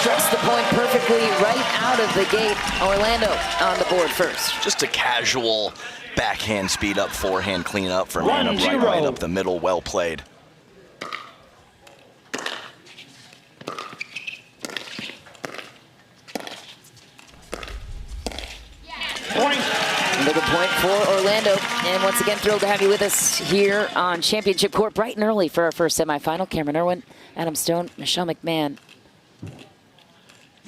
constructs the point perfectly right out of the gate. Orlando on the board first. Just a casual backhand speed up, forehand clean up from Anna Bright right up the middle. Well played. Point. Another point for Orlando. And once again, thrilled to have you with us here on Championship Court bright and early for our first semifinal. Cameron Irwin, Adam Stone, Michelle McMahon.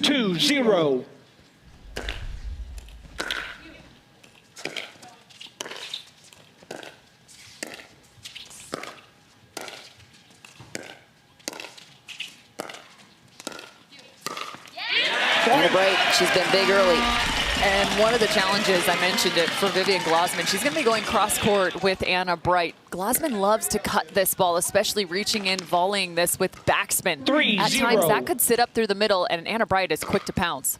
2-0. Anna Bright, she's been big early. And one of the challenges, I mentioned it, for Vivian Glosman, she's going to be going cross-court with Anna Bright. Glosman loves to cut this ball, especially reaching in, volleying this with backspin. 3-0. At times, that could sit up through the middle, and Anna Bright is quick to pounce.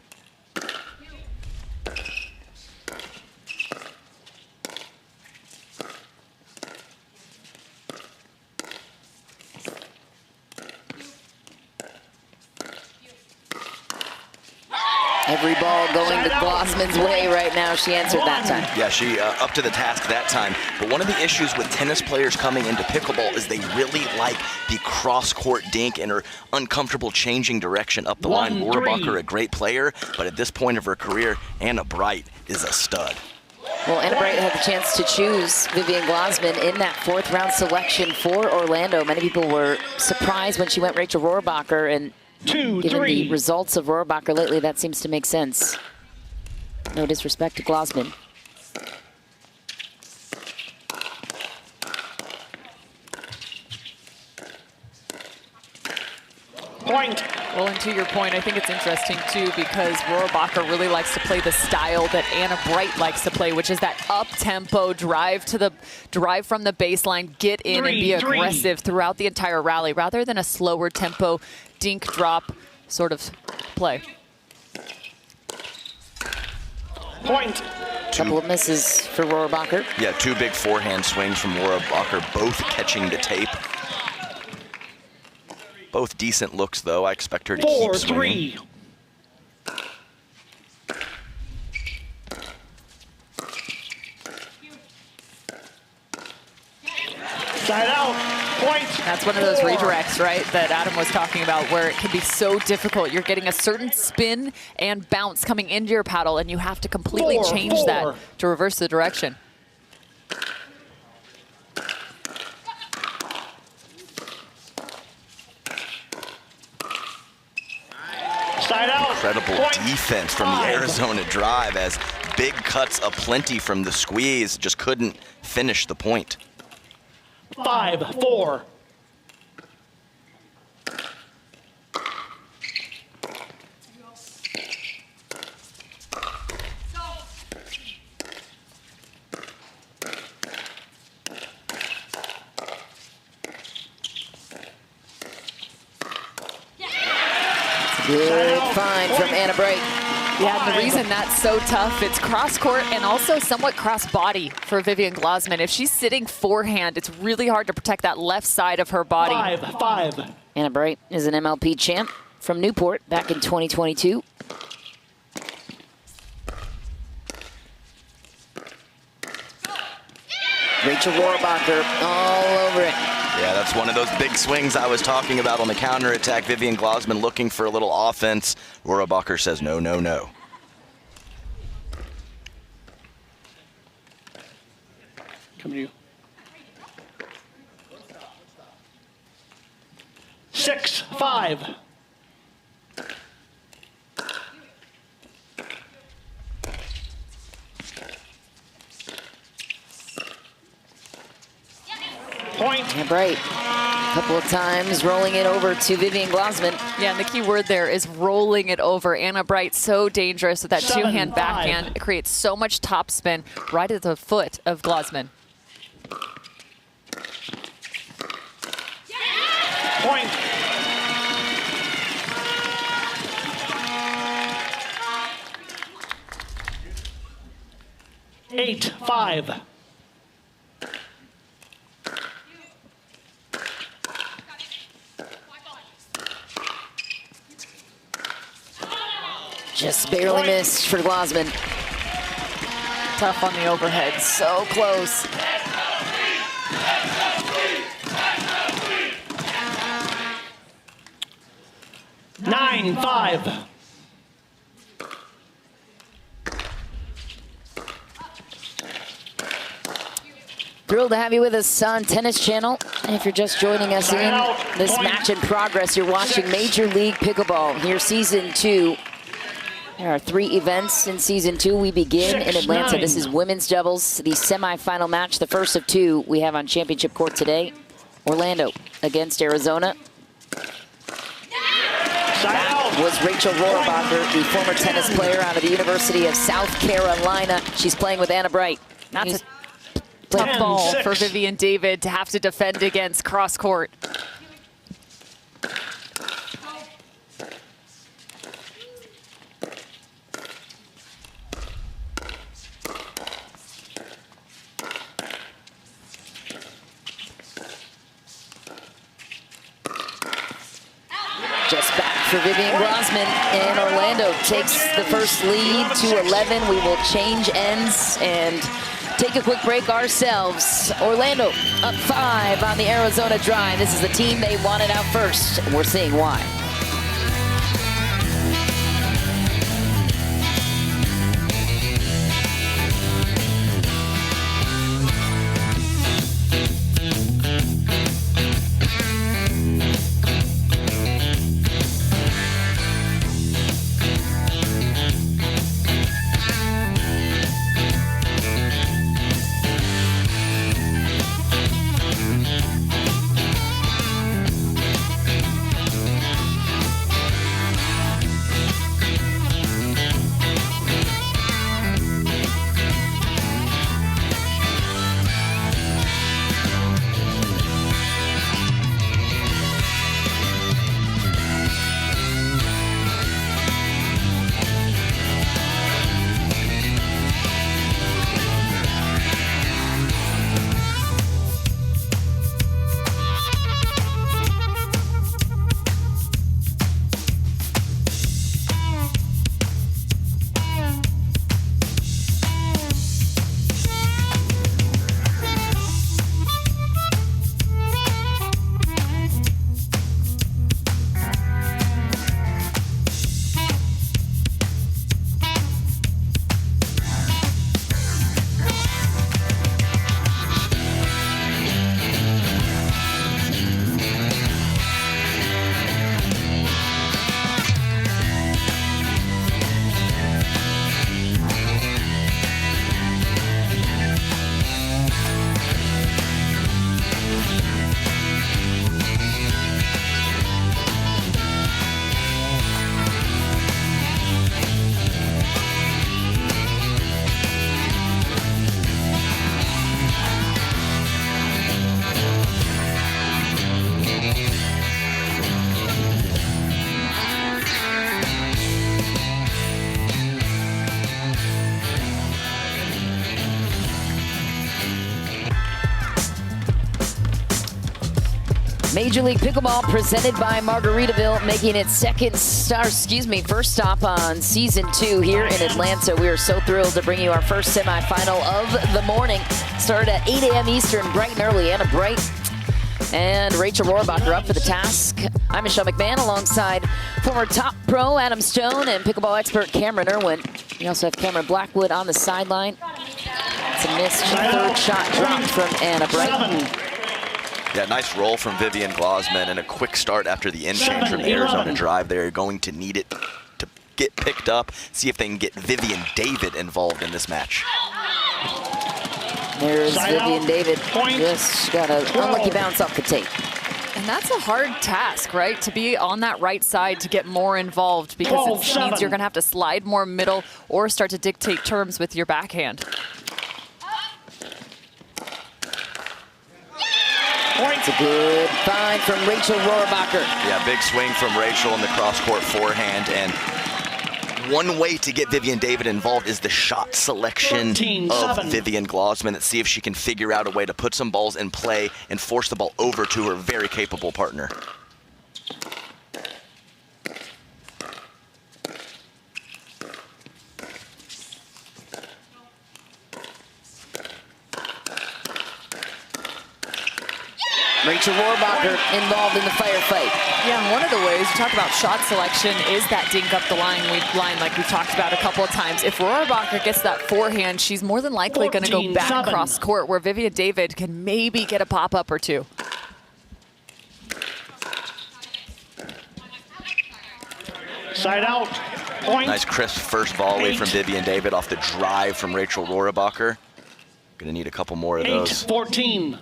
Every ball going to Glossman's way right now. She answered that time. Yeah, she up to the task that time. But one of the issues with tennis players coming into pickleball is they really like the cross-court dink and are uncomfortable changing direction up the line. Rohrabacher, a great player, but at this point of her career, Anna Bright is a stud. Well, Anna Bright had the chance to choose Vivian Glosman in that fourth round selection for Orlando. Many people were surprised when she went Rachel Rohrabacher, and given the results of Rohrabacher lately, that seems to make sense. No disrespect to Glosman. Point. Well, and to your point, I think it's interesting, too, because Rohrabacher really likes to play the style that Anna Bright likes to play, which is that up-tempo drive from the baseline, get in and be aggressive throughout the entire rally, rather than a slower tempo dink drop sort of play. Point. Couple of misses for Rohrabacher. Yeah, two big forehand swings from Rohrabacher, both catching the tape. Both decent looks, though. I expect her to keep swinging. 4-3. Side out. Point. That's one of those redirects, right, that Adam was talking about, where it can be so difficult. You're getting a certain spin and bounce coming into your paddle, and you have to completely change that to reverse the direction. Side out. Incredible defense from the Arizona drive, as big cuts aplenty from the squeeze, just couldn't finish the point. 5-4. Good find from Anna Bright. Yeah, and the reason that's so tough, it's cross-court and also somewhat cross-body for Vivian Glosman. If she's sitting forehand, it's really hard to protect that left side of her body. 5-5. Anna Bright is an MLP champ from Newport back in 2022. Rachel Rohrabacher all over it. Yeah, that's one of those big swings I was talking about on the counterattack. Vivian Glosman looking for a little offense. Rohrabacher says no, no, no. Come to you. 6-5. Point. Anna Bright, a couple of times rolling it over to Vivian Glosman. Yeah, and the key word there is rolling it over. Anna Bright, so dangerous with that two-hand backhand. It creates so much topspin right at the foot of Glosman. Point. Eight, 5. Just barely missed for Glasman. Tough on the overhead, so close. Nine, 5. Thrilled to have you with us on Tennis Channel. And if you're just joining us in this match in progress, you're watching Major League Pickleball here, Season 2. There are 3 events in Season 2. We begin in Atlanta. This is women's doubles, the semifinal match, the first of 2 we have on Championship Court today. Orlando against Arizona. That was Rachel Rohrabacher, the former tennis player out of the University of South Carolina. She's playing with Anna Bright. Not a tough ball for Vivian David to have to defend against cross court. Just back for Vivian Glasman, and Orlando takes the first lead to 11. We will change ends and take a quick break ourselves. Orlando up 5 on the Arizona drive. This is the team they wanted out first, and we're seeing why. Major League Pickleball presented by Margaritaville, making its first stop on Season 2 here in Atlanta. We are so thrilled to bring you our first semifinal of the morning. Started at 8 a.m. Eastern, bright and early. Anna Bright and Rachel Rohrabacher up for the task. I'm Michelle McMahon alongside former top pro Adam Stone and pickleball expert Cameron Irwin. We also have Cameron Blackwood on the sideline. It's a missed third shot dropped from Anna Bright. Yeah, nice roll from Vivian Glasman and a quick start after the end change from the Arizona drive. They're going to need it to get picked up, see if they can get Vivian David involved in this match. There's Vivian David. Just got an unlucky bounce off the tape. And that's a hard task, right? To be on that right side to get more involved, because it means you're going to have to slide more middle or start to dictate terms with your backhand. It's a good find from Rachel Rohrabacher. Yeah, big swing from Rachel in the cross-court forehand. And one way to get Vivian David involved is the shot selection of Vivian Glasman. Let's see if she can figure out a way to put some balls in play and force the ball over to her very capable partner. Rachel Rohrbacher involved in the firefight. Yeah, and one of the ways you talk about shot selection is that dink up the line like we've talked about a couple of times. If Rohrbacher gets that forehand, she's more than likely going to go back cross court, where Vivian David can maybe get a pop-up or two. Side out. Point. Nice crisp first volley from Vivian David off the drive from Rachel Rohrbacher. Gonna need a couple more of those. 8-14.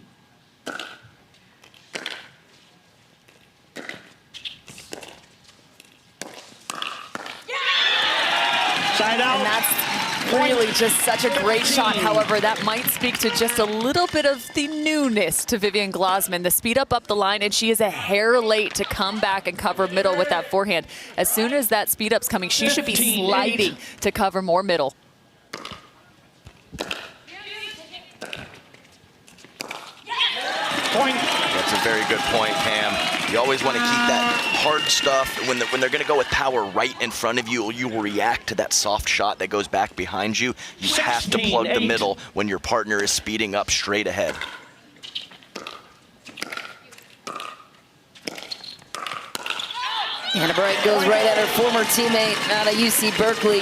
Side out. And that's really just such a great shot. However, that might speak to just a little bit of the newness to Vivian Glasman. The speed up the line, and she is a hair late to come back and cover middle with that forehand. As soon as that speed up's coming, she should be sliding to cover more middle. Point. That's a very good point, Pam. You always want to keep that hard stuff. When they're going to go with power right in front of you, you will react to that soft shot that goes back behind you. You have to plug the middle when your partner is speeding up straight ahead. Anna Bright goes right at her former teammate out of UC Berkeley.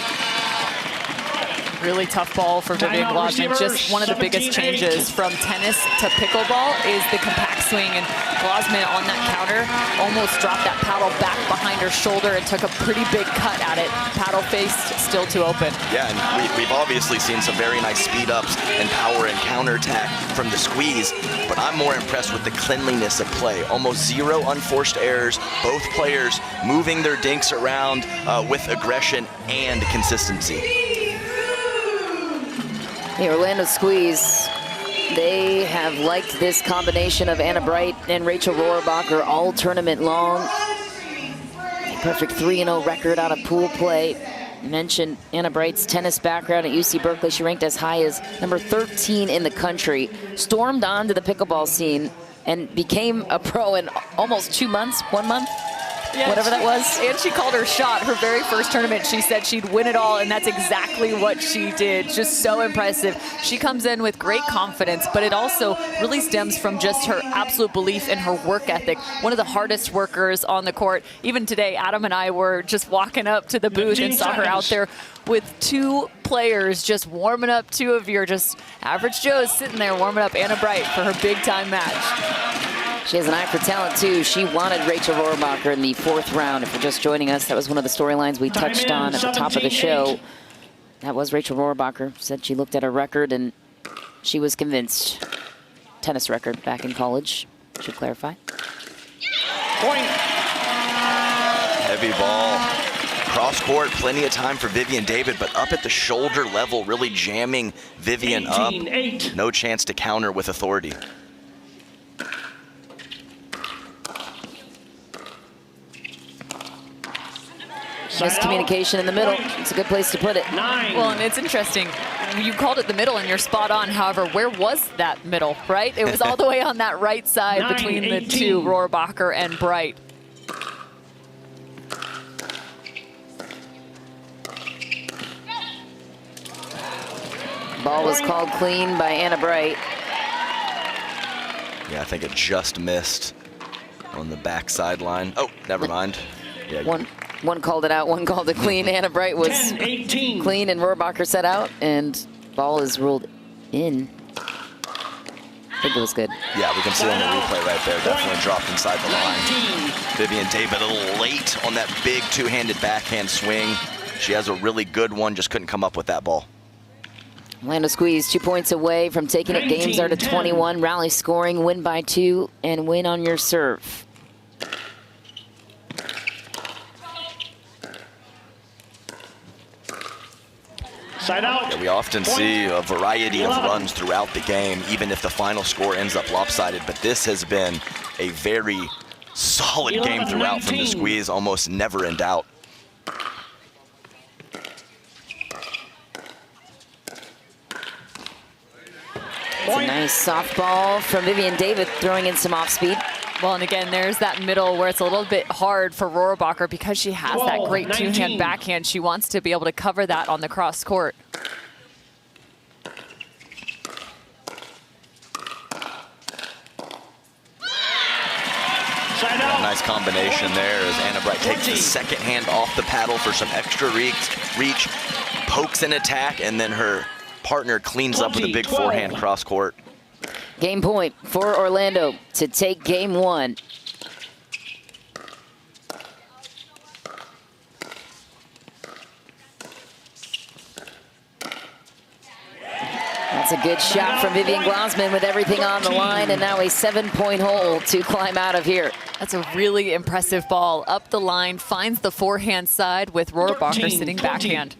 Really tough ball for Vivian Glasman. Just one of the biggest changes from tennis to pickleball is the compact swing, and Glasman on that counter almost dropped that paddle back behind her shoulder and took a pretty big cut at it. Paddle faced, still too open. Yeah, and we've obviously seen some very nice speed ups and power and counterattack from the squeeze, but I'm more impressed with the cleanliness of play. Almost zero unforced errors. Both players moving their dinks around with aggression and consistency. The Orlando Squeeze, they have liked this combination of Anna Bright and Rachel Rohrbacher all tournament long. A perfect 3-0 record out of pool play. I mentioned Anna Bright's tennis background at UC Berkeley. She ranked as high as number 13 in the country, stormed onto the pickleball scene, and became a pro in almost 2 months, 1 month. Yeah, whatever that was. And she called her shot. Her very first tournament, she said she'd win it all, and that's exactly what she did. Just so impressive. She comes in with great confidence, but it also really stems from just her absolute belief in her work ethic. One of the hardest workers on the court. Even today, Adam and I were just walking up to the booth and saw her out there with 2 players just warming up. 2 of your just average Joes sitting there warming up Anna Bright for her big-time match. She has an eye for talent, too. She wanted Rachel Rohrbacher in the 4th round. If you're just joining us, that was one of the storylines we touched on at the top of the show. That was Rachel Rohrbacher. Said she looked at her record and she was convinced. Tennis record back in college, should clarify. Point. Heavy ball. Cross court, plenty of time for Vivian David, but up at the shoulder level, really jamming Vivian up. 18-8. No chance to counter with authority. Miscommunication in the middle. It's a good place to put it. 9. Well, and it's interesting. You called it the middle, and you're spot on. However, where was that middle, right? It was all the way on that right side between the 2, Rohrbacher and Bright. Ball was called clean by Anna Bright. Yeah, I think it just missed on the back sideline. Oh, never mind. Yeah. One called it out, one called it clean. Anna Bright was 10-18. clean and Rohrbacher set out, and ball is ruled in. I think it was good. Yeah, we can see on the replay right there. Definitely dropped inside the line. Vivian David a little late on that big 2-handed backhand swing. She has a really good one, just couldn't come up with that ball. Orlando Squeeze 2 points away from taking it. Games are to 21. Rally scoring, win by 2, and win on your serve. Side out. Yeah, we often see a variety of runs throughout the game, even if the final score ends up lopsided. But this has been a very solid game throughout from the Squeeze, almost never in doubt. It's a nice soft ball from Vivian David, throwing in some off speed. Well, and again, there's that middle where it's a little bit hard for Rohrbacher because she has that great 2-hand backhand. She wants to be able to cover that on the cross court. nice combination there as Anna Bright takes the second hand off the paddle for some extra reach, pokes an attack, and then her partner cleans up with a big forehand cross court. Game point for Orlando to take game one. That's a good shot from Vivian Glasman with everything on the line, and now a 7-point hole to climb out of here. That's a really impressive ball. Up the line, finds the forehand side with Rohrabacher sitting backhand.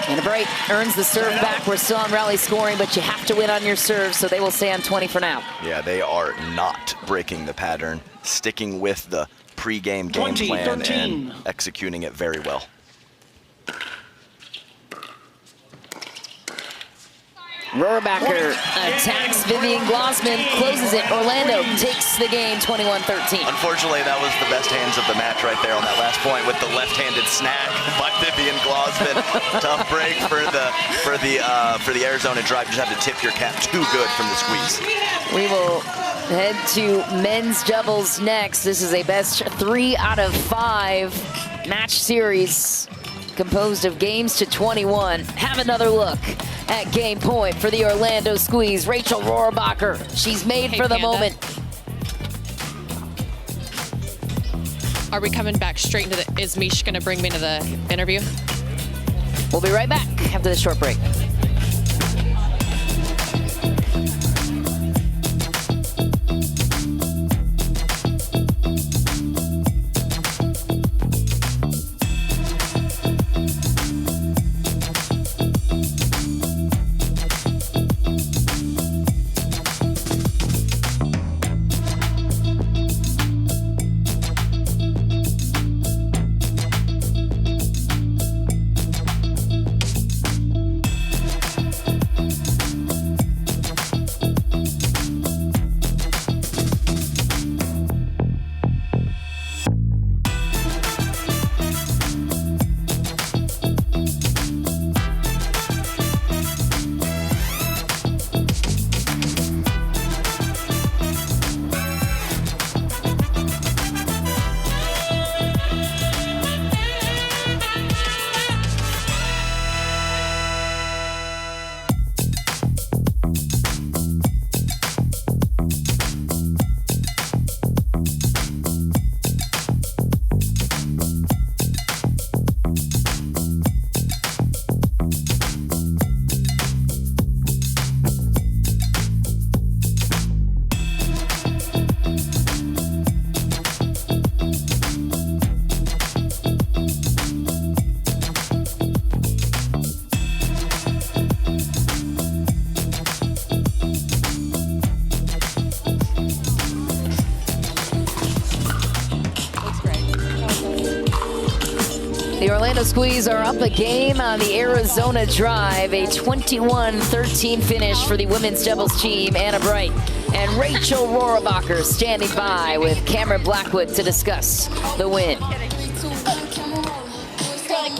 And a break earns the serve back. We're still on rally scoring, but you have to win on your serve, so they will stay on 20 for now. Yeah, they are not breaking the pattern, sticking with the pre-game game plan and executing it very well. Rohrabacher attacks Vivian Glasman, closes it. Orlando takes the game 21-13. Unfortunately, that was the best hands of the match right there on that last point with the left-handed snack by Vivian Glasman. Tough break for the Arizona drive. Just have to tip your cap. Too good from the squeeze. We will head to men's doubles next. This is a best 3 out of 5 match series composed of games to 21. Have another look at game point for the Orlando squeeze. Rachel Rohrabacher, she's made for the moment. Are we coming back straight into the, is Mish gonna bring me to the interview? We'll be right back after this short break. The Orlando Squeeze are up a game on the Arizona Drive. A 21-13 finish for the women's doubles team. Anna Bright and Rachel Rohrabacher standing by with Cameron Blackwood to discuss the win.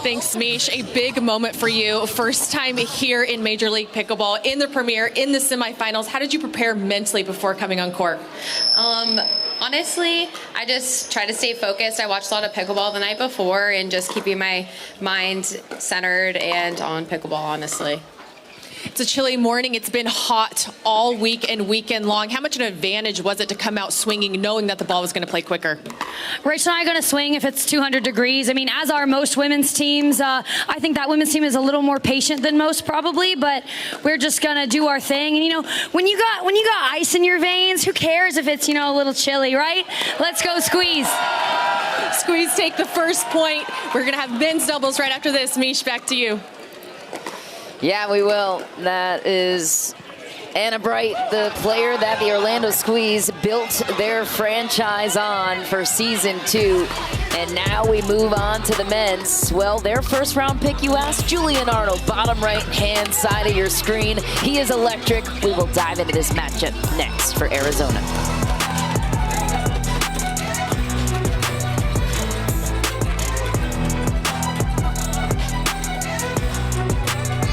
Thanks, Mish. A big moment for you. First time here in Major League Pickleball, in the premiere, in the semifinals. How did you prepare mentally before coming on court? Honestly, I just try to stay focused. I watched a lot of pickleball the night before and just keeping my mind centered and on pickleball, honestly. It's a chilly morning. It's been hot all week and weekend long. How much an advantage was it to come out swinging, knowing that the ball was going to play quicker? Rachel and I are going to swing if it's 200 degrees. I mean, as are most women's teams. I think that women's team is a little more patient than most, probably, but we're just going to do our thing. And, you know, when you got ice in your veins, who cares if it's, you know, a little chilly, right? Let's go Squeeze. Squeeze take the first point. We're going to have men's doubles right after this. Mish, back to you. Yeah, we will. That is Anna Bright, the player that the Orlando Squeeze built their franchise on for season 2. And now we move on to the men's. Well, their first round pick, you asked, Julian Arnold, bottom right-hand side of your screen. He is electric. We will dive into this matchup next for Arizona.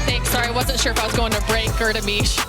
Thanks, sorry, I wasn't sure if I was going to break or to Mish.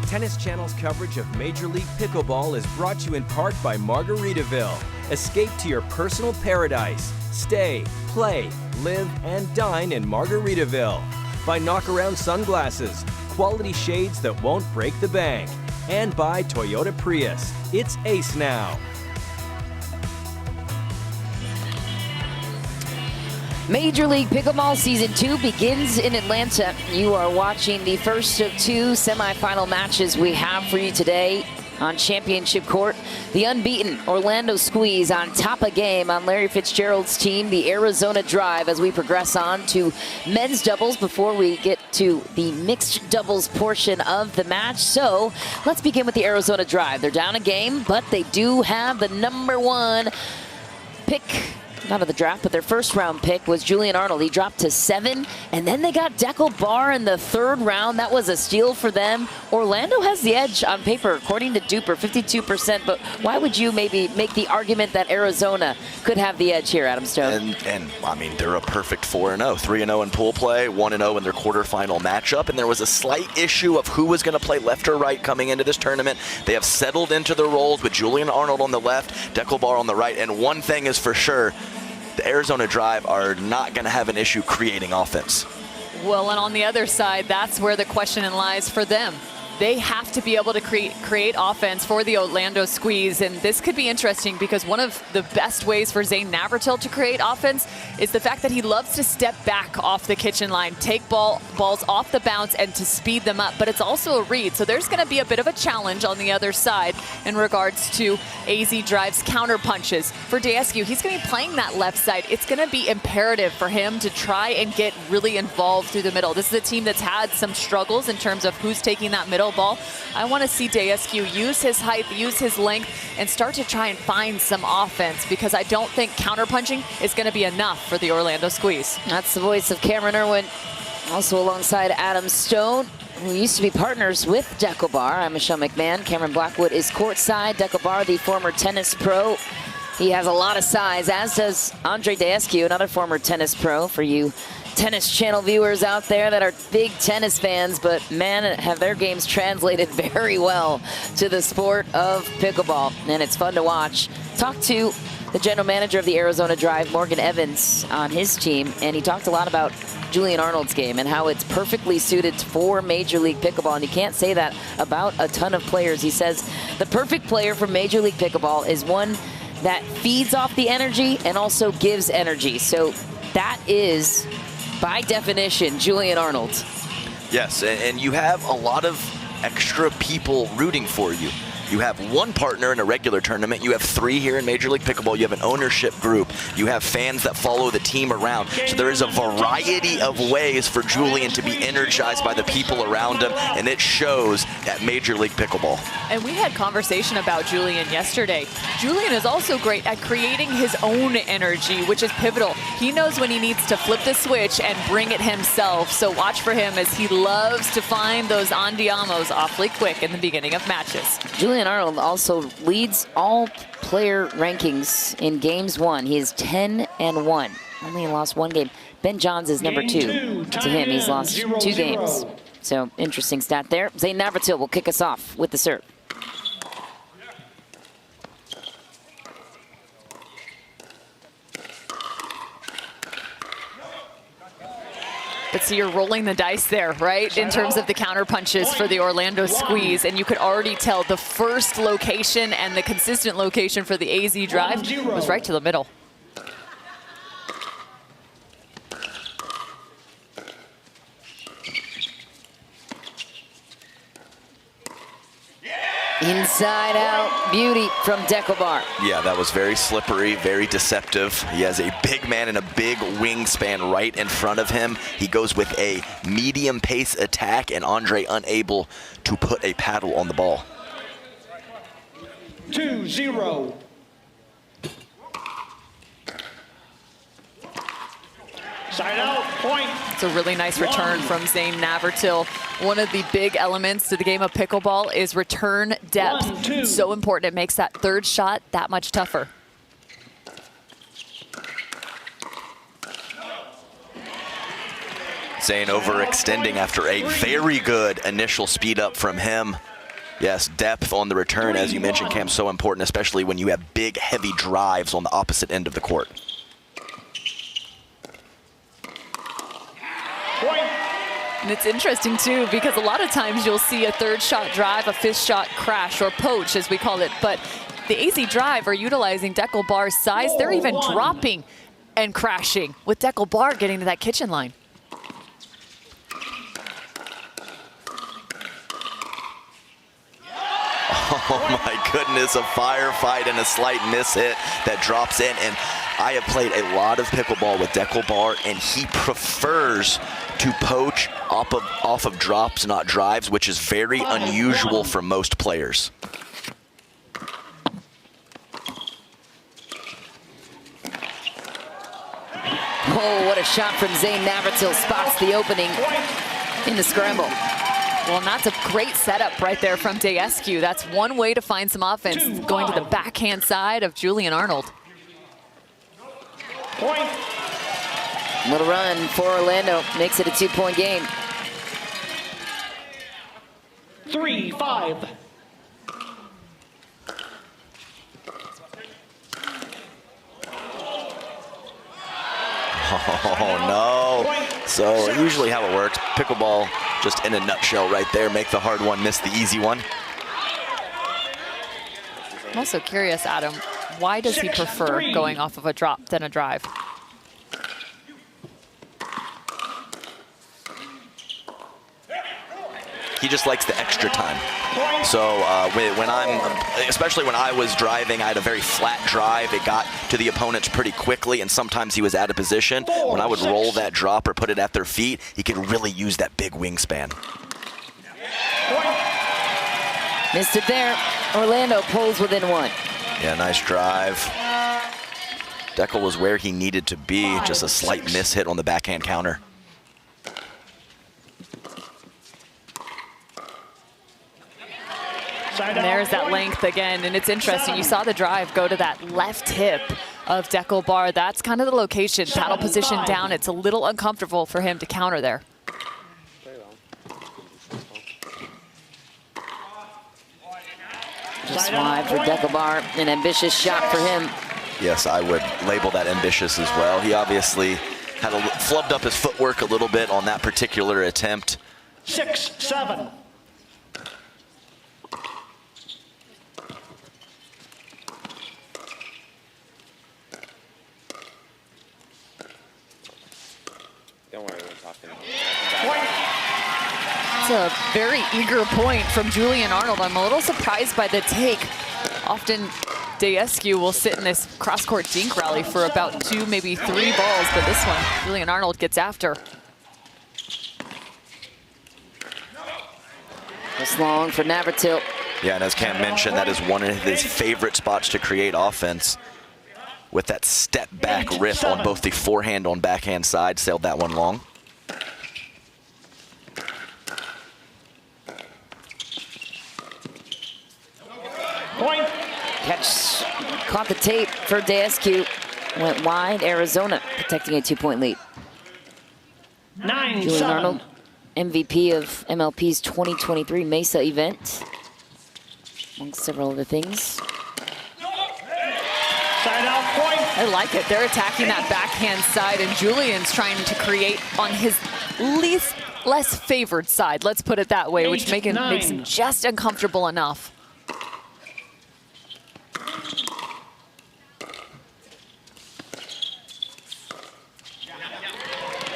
Tennis Channel's coverage of Major League Pickleball is brought to you in part by Margaritaville. Escape to your personal paradise. Stay, play, live, and dine in Margaritaville. By Knockaround Sunglasses, quality shades that won't break the bank. And by Toyota Prius. It's ace now. Major League Pickleball Season 2 begins in Atlanta. You are watching the first of 2 semifinal matches we have for you today on Championship Court. The unbeaten Orlando Squeeze on top of game on Larry Fitzgerald's team, the Arizona Drive, as we progress on to men's doubles before we get to the mixed doubles portion of the match. So let's begin with the Arizona Drive. They're down a game, but they do have the #1 pick. Not of the draft, but their first round pick was Julian Arnold. He dropped to 7, and then they got DUPR in the 3rd round. That was a steal for them. Orlando has the edge on paper, according to DUPR, 52%. But why would you maybe make the argument that Arizona could have the edge here, Adam Stone? And I mean, they're a perfect 4-0, 3-0 in pool play, 1-0 in their quarterfinal matchup. And there was a slight issue of who was going to play left or right coming into this tournament. They have settled into the roles with Julian Arnold on the left, DUPR on the right. And one thing is for sure, the Arizona Drive are not going to have an issue creating offense. Well, and on the other side, that's where the question lies for them. They have to be able to create offense for the Orlando Squeeze, and this could be interesting because one of the best ways for Zane Navratil to create offense is the fact that he loves to step back off the kitchen line, take balls off the bounce, and to speed them up, but it's also a read, so there's going to be a bit of a challenge on the other side in regards to AZ Drive's counter punches. For Daescu, he's going to be playing that left side. It's going to be imperative for him to try and get really involved through the middle. This is a team that's had some struggles in terms of who's taking that middle ball. I want to see Daescu use his height, use his length, and start to try and find some offense, because I don't think counterpunching is going to be enough for the Orlando Squeeze. That's the voice of Cameron Irwin, also alongside Adam Stone, who used to be partners with DUPR. I'm Michelle McMahon. Cameron Blackwood is courtside. DUPR, the former tennis pro. He has a lot of size, as does Andre Daescu, another former tennis pro, for you Tennis Channel viewers out there that are big tennis fans, but man, have their games translated very well to the sport of pickleball, and it's fun to watch. Talk to the general manager of the Arizona Drive, Morgan Evans, on his team, and he talked a lot about Julian Arnold's game and how it's perfectly suited for Major League Pickleball, and you can't say that about a ton of players. He says the perfect player for Major League Pickleball is one that feeds off the energy and also gives energy. So that is, by definition, Julian Arnold. Yes, and you have a lot of extra people rooting for you. You have one partner in a regular tournament. You have 3 here in Major League Pickleball. You have an ownership group. You have fans that follow the team around. So there is a variety of ways for Julian to be energized by the people around him, and it shows at Major League Pickleball. And we had conversation about Julian yesterday. Julian is also great at creating his own energy, which is pivotal. He knows when he needs to flip the switch and bring it himself. So watch for him as he loves to find those andiamos awfully quick in the beginning of matches. Julian Arnold also leads all player rankings in games 1. He is 10-1. Only lost 1 game. Ben Johns is number 2. To him, he's lost 2 games. So interesting stat there. Zane Navratil will kick us off with the serve. But see, you're rolling the dice there, right? In terms of the counter punches for the Orlando squeeze. And you could already tell the first location and the consistent location for the AZ drive was right to the middle. Inside out beauty from DUPR. Yeah, that was very slippery, very deceptive. He has a big man and a big wingspan right in front of him. He goes with a medium pace attack, and Andre unable to put a paddle on the ball. 2-0. Side out, point. It's a really nice return from Zane Navratil. One of the big elements to the game of pickleball is return depth. 1-2. So important, it makes that third shot that much tougher. Zane overextending after a very good initial speed up from him. Yes, depth on the return, as you mentioned, Cam, so important, especially when you have big, heavy drives on the opposite end of the court. And it's interesting, too, because a lot of times you'll see a third shot drive, a fifth shot crash, or poach, as we call it. But the AZ drive are utilizing DUPR's size. They're even dropping and crashing, with DUPR getting to that kitchen line. Oh my goodness, a firefight and a slight mishit that drops in. And I have played a lot of pickleball with DUPR, and he prefers to poach off of drops, not drives, which is very unusual for most players. Oh, what a shot from Zane Navratil. Spots the opening in the scramble. Well, and that's a great setup right there from Daescu. That's one way to find some offense, going to the backhand side of Julian Arnold. Point. Little run for Orlando. Makes it a 2-point game. 3-5. Oh, no. So usually how it works, pickleball, just in a nutshell right there, make the hard one, miss the easy one. I'm also curious, Adam, why does he prefer going off of a drop than a drive? He just likes the extra time. So especially when I was driving, I had a very flat drive. It got to the opponents pretty quickly, and sometimes he was out of position. When I would roll that drop or put it at their feet, he could really use that big wingspan. Missed it there. Orlando pulls within 1. Yeah, nice drive. Deckel was where he needed to be, just a slight mishit on the backhand counter. And there's that length again, and it's interesting. You saw the drive go to that left hip of DUPR. That's kind of the location. Paddle position down. It's a little uncomfortable for him to counter there. Just wide for DUPR. An ambitious shot for him. Yes, I would label that ambitious as well. He obviously had flubbed up his footwork a little bit on that particular attempt. 6-7. Don't worry, we're talking. It's a very eager point from Julian Arnold. I'm a little surprised by the take. Often Daescu will sit in this cross-court dink rally for about 2, maybe 3 balls, but this one, Julian Arnold gets after. It's long for Navratil. Yeah, and as Cam mentioned, that is one of his favorite spots to create offense. With that step back riff on both the forehand and backhand side, sailed that one long. Point. Catch, caught the tape for Daescu. Went wide, Arizona protecting a 2-point lead. 9-7. Julian Arnold, MVP of MLP's 2023 Mesa event, amongst several other things. Side out point. I like it. They're attacking that backhand side, and Julian's trying to create on his less favored side. Let's put it that way, which makes him just uncomfortable enough.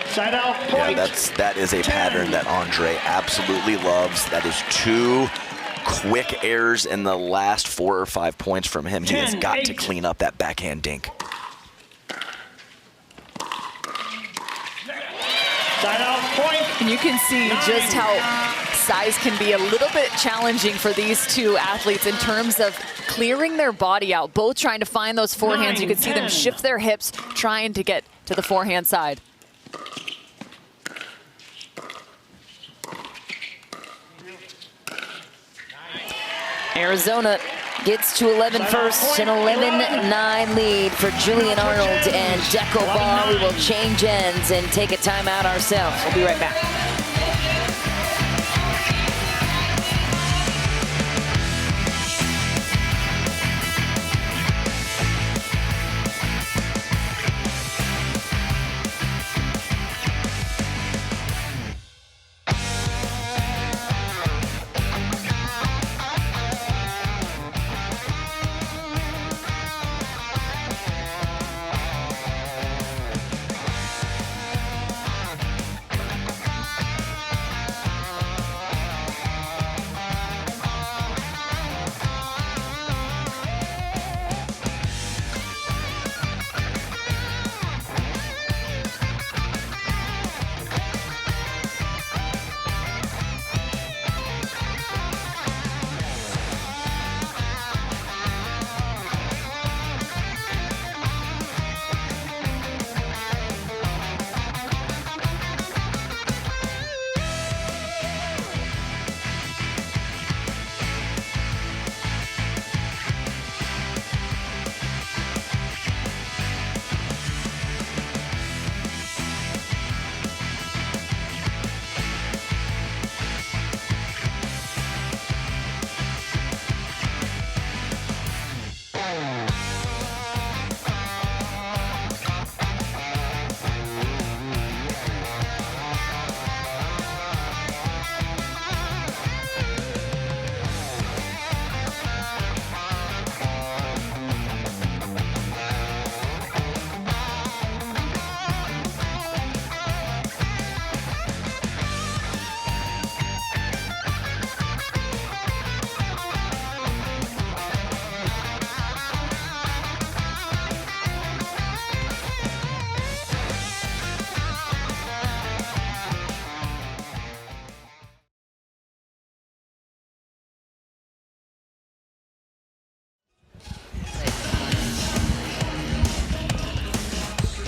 Side out point. Yeah, that is a pattern that Andre absolutely loves. That is 2 quick errors in the last 4 or 5 points from him. He has got to clean up that backhand dink. Side out point. And you can see just how size can be a little bit challenging for these two athletes in terms of clearing their body out, both trying to find those forehands. You can see them shift their hips, trying to get to the forehand side. Arizona gets to 11 first, an 11-9 lead for Julian Arnold and Deco Bar. We will change ends and take a timeout ourselves. We'll be right back.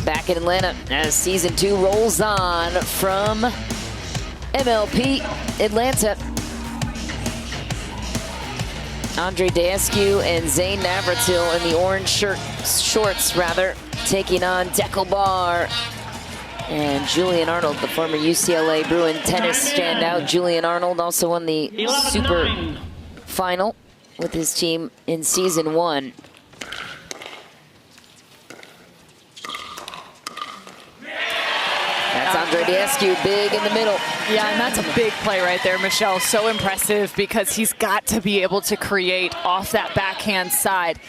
Back in Atlanta as season 2 rolls on from MLP Atlanta. Andre Daescu and Zane Navratil in the orange shorts, taking on Deco Bar and Julian Arnold, the former UCLA Bruin tennis standout. Julian Arnold also won the Super Final with his team in season 1. Descu, big in the middle. Yeah, and that's a big play right there, Michelle. So impressive because he's got to be able to create off that backhand side.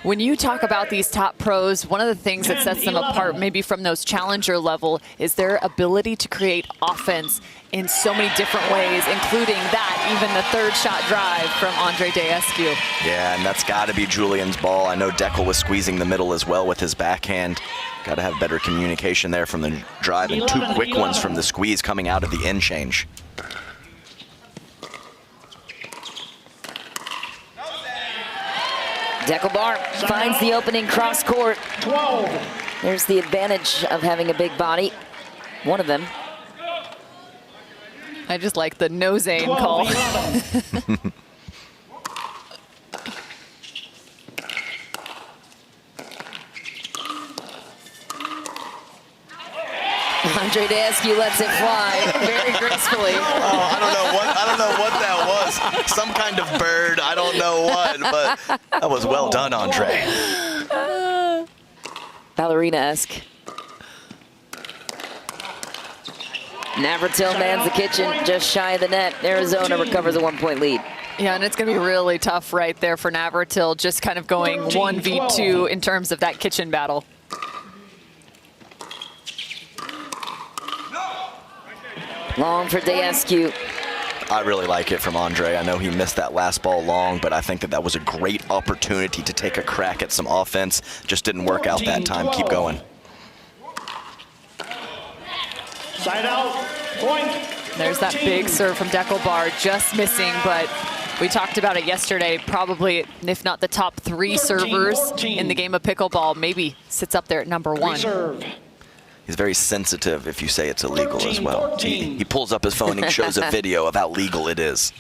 When you talk about these top pros, one of the things that sets them apart maybe from those challenger level is their ability to create offense in so many different ways, including that, even the third shot drive from Andre Descu. Yeah, and that's got to be Julian's ball. I know Deckel was squeezing the middle as well with his backhand. Got to have better communication there from the drive, and 2 quick ones from the squeeze coming out of the end change. Deckelbar finds the opening cross court. 12. There's the advantage of having a big body. One of them. I just like the no Zane call. Andre Descu lets it fly very gracefully. Oh, I don't know what that was. Some kind of bird. I don't know what, but that was well done, Andre. Ballerina-esque. Navratil mans the kitchen just shy of the net. Arizona recovers a 1-point lead. Yeah, and it's going to be really tough right there for Navratil, just kind of going 1v2 in terms of that kitchen battle. Long for Descu. I really like it from Andre. I know he missed that last ball long, but I think that was a great opportunity to take a crack at some offense. Just didn't work out that time. Keep going. Side out, point. There's that big serve from Deckelbar, just missing, but we talked about it yesterday. Probably, if not the top 3 servers in the game of pickleball, maybe sits up there at number 1. Reserve. He's very sensitive if you say it's illegal as well. He pulls up his phone and shows a video of how legal it is.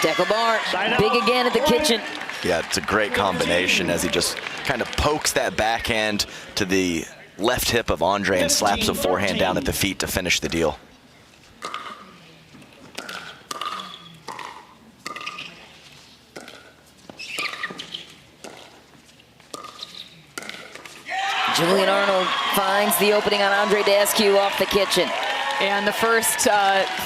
Deckelbar, big again at the kitchen. Yeah, it's a great combination as he just kind of pokes that backhand to the left hip of Andre and slaps a forehand down at the feet to finish the deal. Julian Arnold finds the opening on Andre Descu off the kitchen. And the first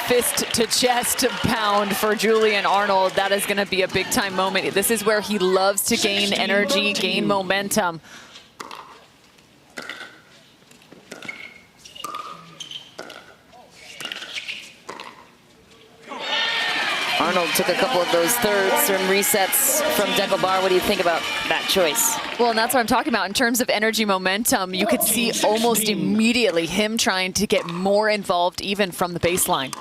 fist to chest pound for Julian Arnold. That is going to be a big time moment. This is where he loves to gain energy, gain momentum. Arnold took a couple of those thirds and resets from Deckelbar. What do you think about that choice? Well, and that's what I'm talking about. In terms of energy momentum, you could see almost immediately him trying to get more involved even from the baseline.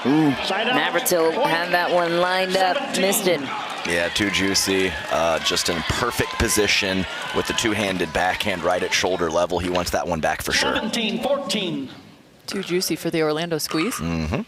Navratil had that one lined up, missed it. Yeah, too juicy. Just in perfect position with the two-handed backhand right at shoulder level. He wants that one back for sure. 17-14. Too juicy for the Orlando squeeze. Mm-hmm.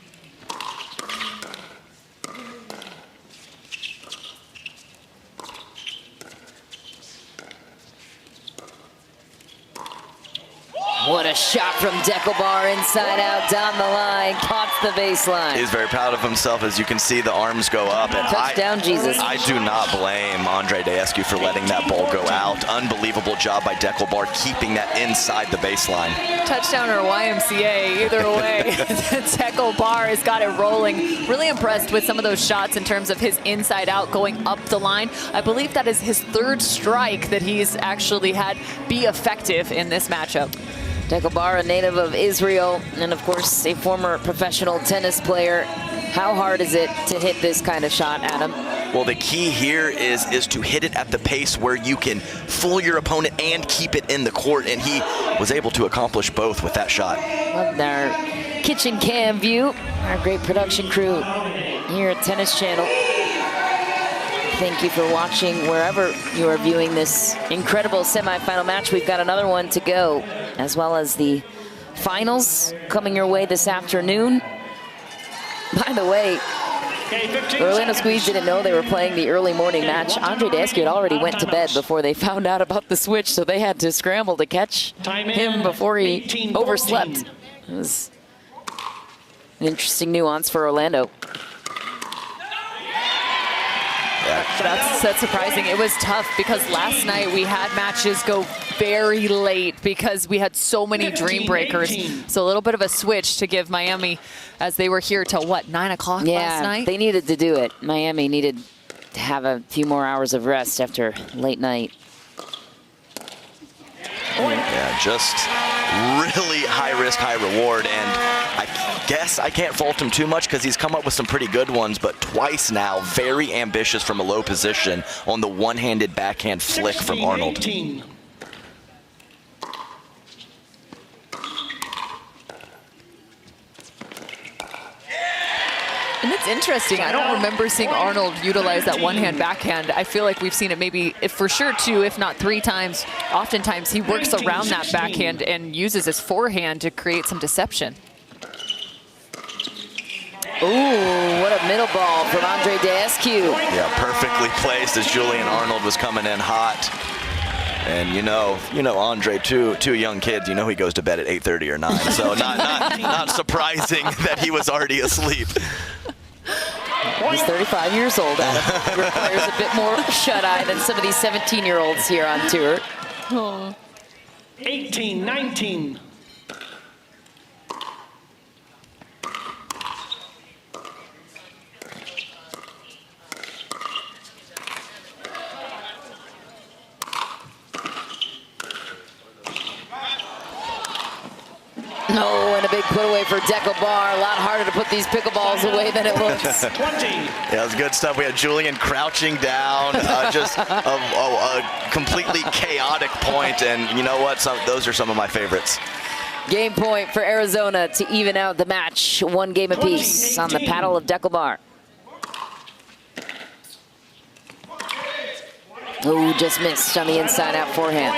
What a shot from Deckelbar, inside out, down the line, caught the baseline. He's very proud of himself. As you can see, the arms go up. And Touchdown, Jesus. I do not blame Andre Descu for letting that ball go out. Unbelievable job by Deckelbar keeping that inside the baseline. Touchdown or YMCA, either way. Deckelbar has got it rolling. Really impressed with some of those shots in terms of his inside out going up the line. I believe that is his third strike that he's actually had be effective in this matchup. Deckelbar, a native of Israel, and of course a former professional tennis player. How hard is it to hit this kind of shot, Adam? Well, the key here is to hit it at the pace where you can fool your opponent and keep it in the court, and he was able to accomplish both with that shot. Love our kitchen cam view, our great production crew here at Tennis Channel. Thank you for watching wherever you are viewing this incredible semifinal match. We've got another one to go, as well as the finals coming your way this afternoon. By the way, Orlando Squeeze didn't know they were playing the early morning match. Andre Descu had already went to bed before they found out about the switch, so they had to scramble to catch him before he overslept. It was an interesting nuance for Orlando. That's surprising. It was tough because last night we had matches go very late because we had so many dream breakers. So a little bit of a switch to give Miami, as they were here till what, 9 o'clock last night? Yeah, they needed to do it. Miami needed to have a few more hours of rest after late night. Yeah, just really high risk, high reward, and I guess I can't fault him too much because he's come up with some pretty good ones, but twice now, very ambitious from a low position on the one-handed backhand flick from Arnold. 18. And it's interesting. I don't remember seeing Arnold utilize that one-hand backhand. I feel like we've seen it maybe, if for sure 2, if not 3 times. Oftentimes he works around that backhand and uses his forehand to create some deception. Ooh, what a middle ball from Andre Descu. Yeah, perfectly placed as Julian Arnold was coming in hot. And you know Andre, two young kids, you know he goes to bed at 8:30 or 9. So not surprising that he was already asleep. He's 35 years old. Adam requires a bit more shut-eye than some of these 17-year-olds here on tour. 18-19. Oh, and a big put away for DUPR. A lot harder to put these pickleballs away than it looks. 20. Yeah, it was good stuff. We had Julian crouching down, just a completely chaotic point, and you know what? Those are some of my favorites. Game point for Arizona to even out the match. 1 game apiece on the paddle of DUPR. Oh, just missed on the inside-out forehand.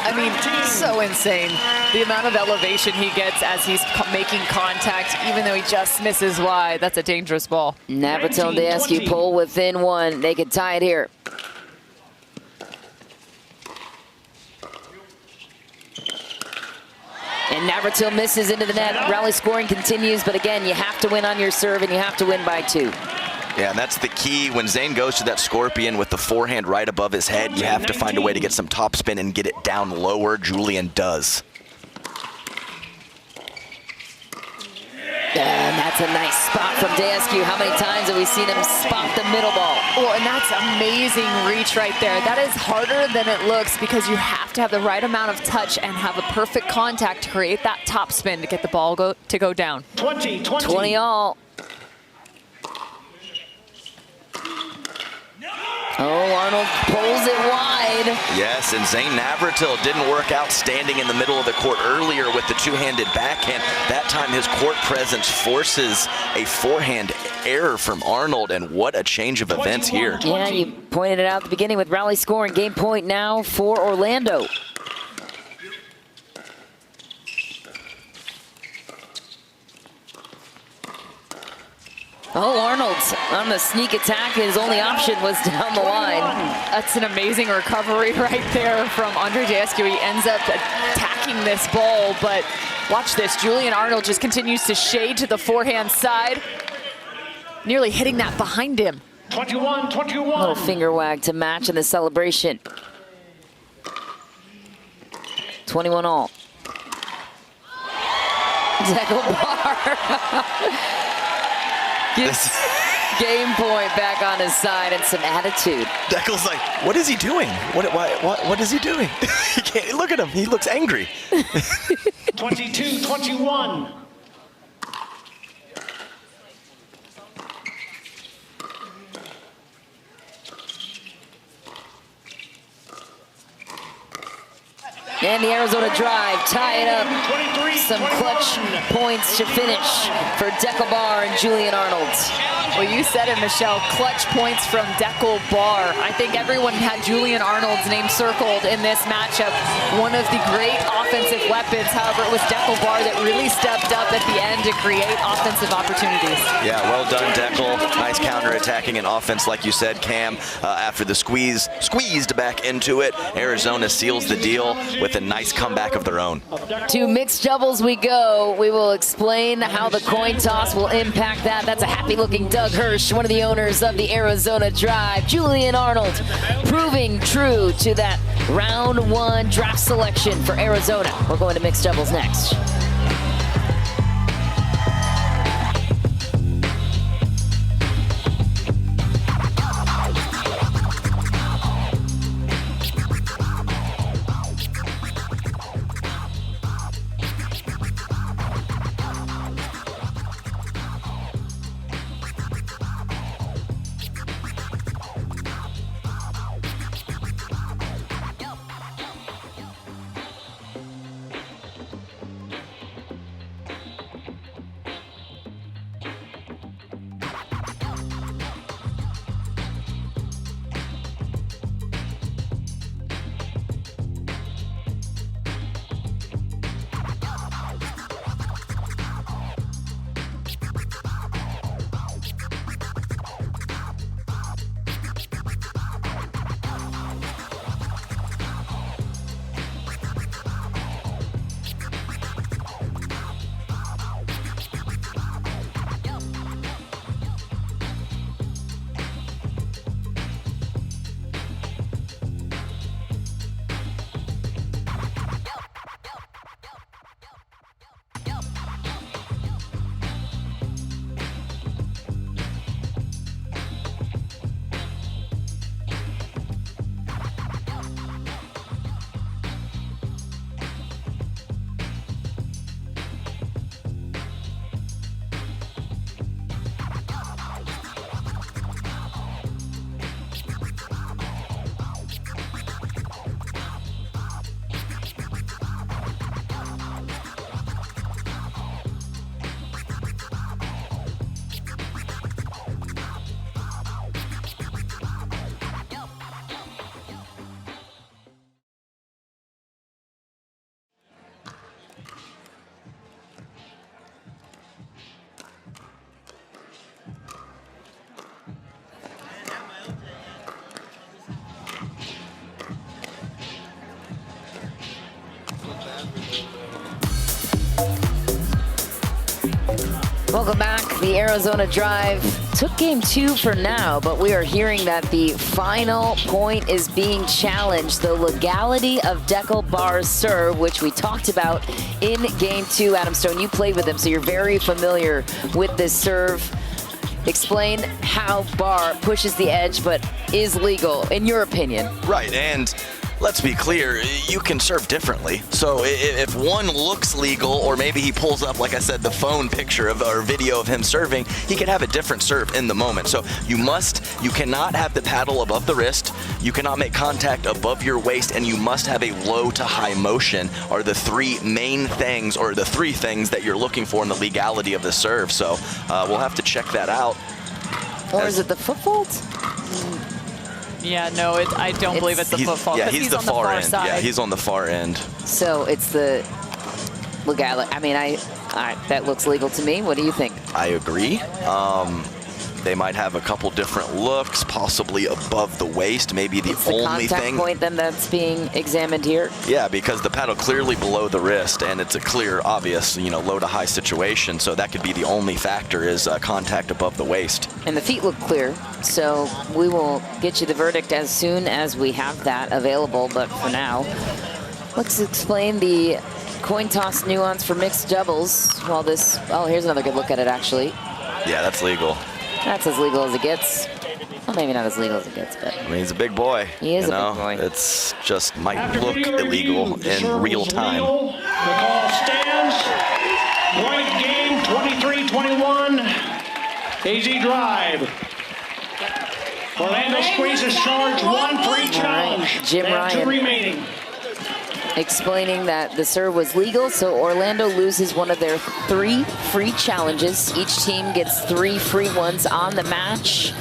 I mean, so insane. The amount of elevation he gets as he's making contact, even though he just misses wide. That's a dangerous ball. Navratil and Descu pull within 1. They could tie it here. And Navratil misses into the net. Rally scoring continues, but again, you have to win on your serve, and you have to win by 2. Yeah, and that's the key. When Zane goes to that scorpion with the forehand right above his head, you have to find a way to get some topspin and get it down lower. Julian does. And that's a nice spot from Descu. How many times have we seen him spot the middle ball? Oh, and that's amazing reach right there. That is harder than it looks because you have to have the right amount of touch and have a perfect contact to create that topspin to get the ball to go down. 20 all. Oh, Arnold pulls it wide. Yes, and Zane Navratil didn't work out standing in the middle of the court earlier with the two-handed backhand. That time his court presence forces a forehand error from Arnold, and what a change of events here. Yeah, you pointed it out at the beginning with rally scoring. Game point now for Orlando. Oh, Arnold's on the sneak attack. His only option was down the line. That's an amazing recovery right there from Andre Descu. He ends up attacking this ball, but watch this. Julian Arnold just continues to shade to the forehand side, nearly hitting that behind him. 21-21. Little finger wag to match in the celebration. 21 all. DUPR. Gets game point back on his side and some attitude. Deckel's like, what is he doing? What is he doing? He can't, look at him, he looks angry. 22-21. And the Arizona drive, tie it up. Some clutch points to finish for DUPR and Julian Arnold. Well, you said it, Michelle, clutch points from DUPR. I think everyone had Julian Arnold's name circled in this matchup. One of the great offensive weapons. However, it was DUPR that really stepped up at the end to create offensive opportunities. Yeah, well done, Deckel. Nice counterattacking and offense, like you said, Cam. After the squeezed back into it, Arizona seals the deal with with a nice comeback of their own. To mixed doubles we go. We will explain how the coin toss will impact that. That's a happy-looking Doug Hirsch, one of the owners of the Arizona Drive. Julian Arnold proving true to that round 1 draft selection for Arizona. We're going to mixed doubles next. Welcome back. The Arizona Drive took game 2 for now, but we are hearing that the final point is being challenged. The legality of DUPR's serve, which we talked about in game 2. Adam Stone, you played with him, so you're very familiar with this serve. Explain how bar pushes the edge, but is legal, in your opinion. Right, and let's be clear, you can serve differently. So if one looks legal, or maybe he pulls up, like I said, the phone picture of or video of him serving, he can have a different serve in the moment. So you cannot have the paddle above the wrist, you cannot make contact above your waist, and you must have a low to high motion are the 3 main things, or the 3 things that you're looking for in the legality of the serve. So we'll have to check that out. Or is it the foot fault? Yeah, no, I don't believe it's the foot fault. Yeah, he's the on the far end. side. Yeah, he's on the far end. So it's the legality. I mean, that looks legal to me. What do you think? I agree. They might have a couple different looks, possibly above the waist, maybe the only contact thing. point then that's being examined here? Yeah, because the paddle clearly below the wrist, and it's a clear, obvious, low to high situation. So that could be the only factor is contact above the waist. And the feet look clear, so we will get you the verdict as soon as we have that available. But for now, let's explain the coin toss nuance for mixed doubles. While this, oh, here's another good look at it actually. Yeah, that's legal. That's as legal as it gets. Well, maybe not as legal as it gets, but. I mean, he's a big boy. He is a big boy. It's just might look illegal in real time. The call stands. Point game, 23-21. AZ Drive. Orlando squeezes charge, 1 free challenge. Jim They have 2 Ryan. remaining. Explaining that the serve was legal, so Orlando loses one of their 3 free challenges. Each team gets 3 free ones on the match,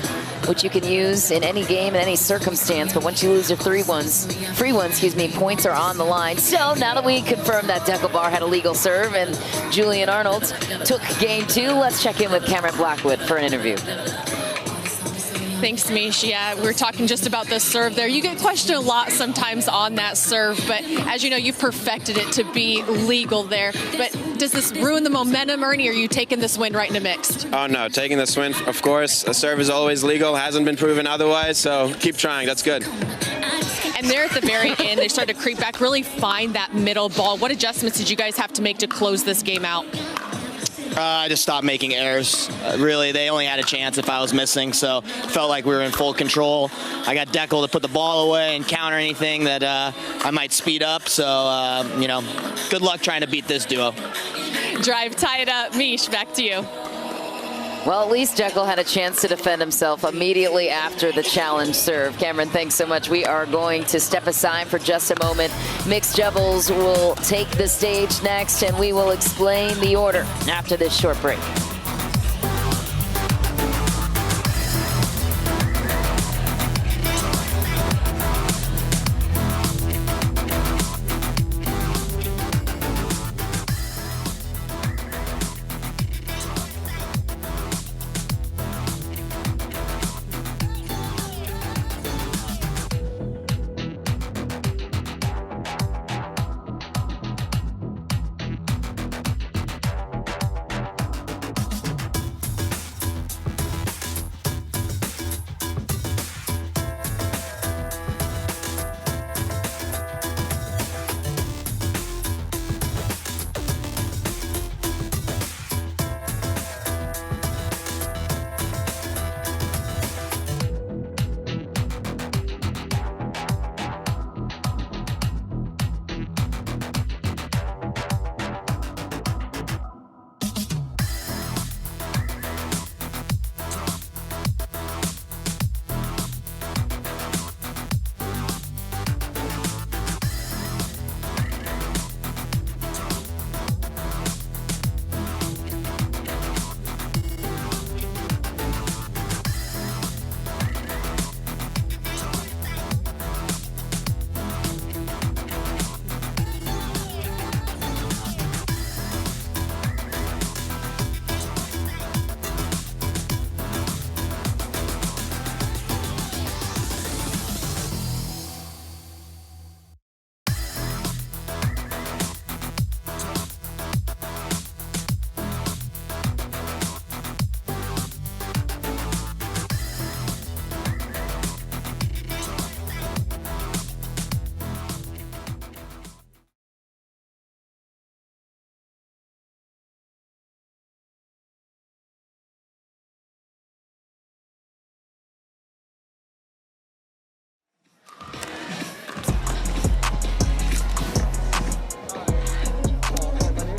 which you can use in any game, in any circumstance. But once you lose your free ones, points are on the line. So now that we confirmed that DUPR had a legal serve and Julian Arnold took game 2, let's check in with Cameron Blackwood for an interview. Thanks, Mish. Yeah, we were talking just about the serve there. You get questioned a lot sometimes on that serve, but as you know, you've perfected it to be legal there. But does this ruin the momentum, Ernie, or are you taking this win right into mixed? Oh, no, taking this win, of course. A serve is always legal, hasn't been proven otherwise, so keep trying. That's good. And there at the very end, they started to creep back, really find that middle ball. What adjustments did you guys have to make to close this game out? I just stopped making errors. Really, they only had a chance if I was missing, so felt like we were in full control. I got Deckel to put the ball away and counter anything that I might speed up, so, you know, good luck trying to beat this duo. Drive, tie it up. Mish, back to you. Well, at least Jekyll had a chance to defend himself immediately after the challenge serve. Cameron, thanks so much. We are going to step aside for just a moment. Mixed doubles will take the stage next, and we will explain the order after this short break.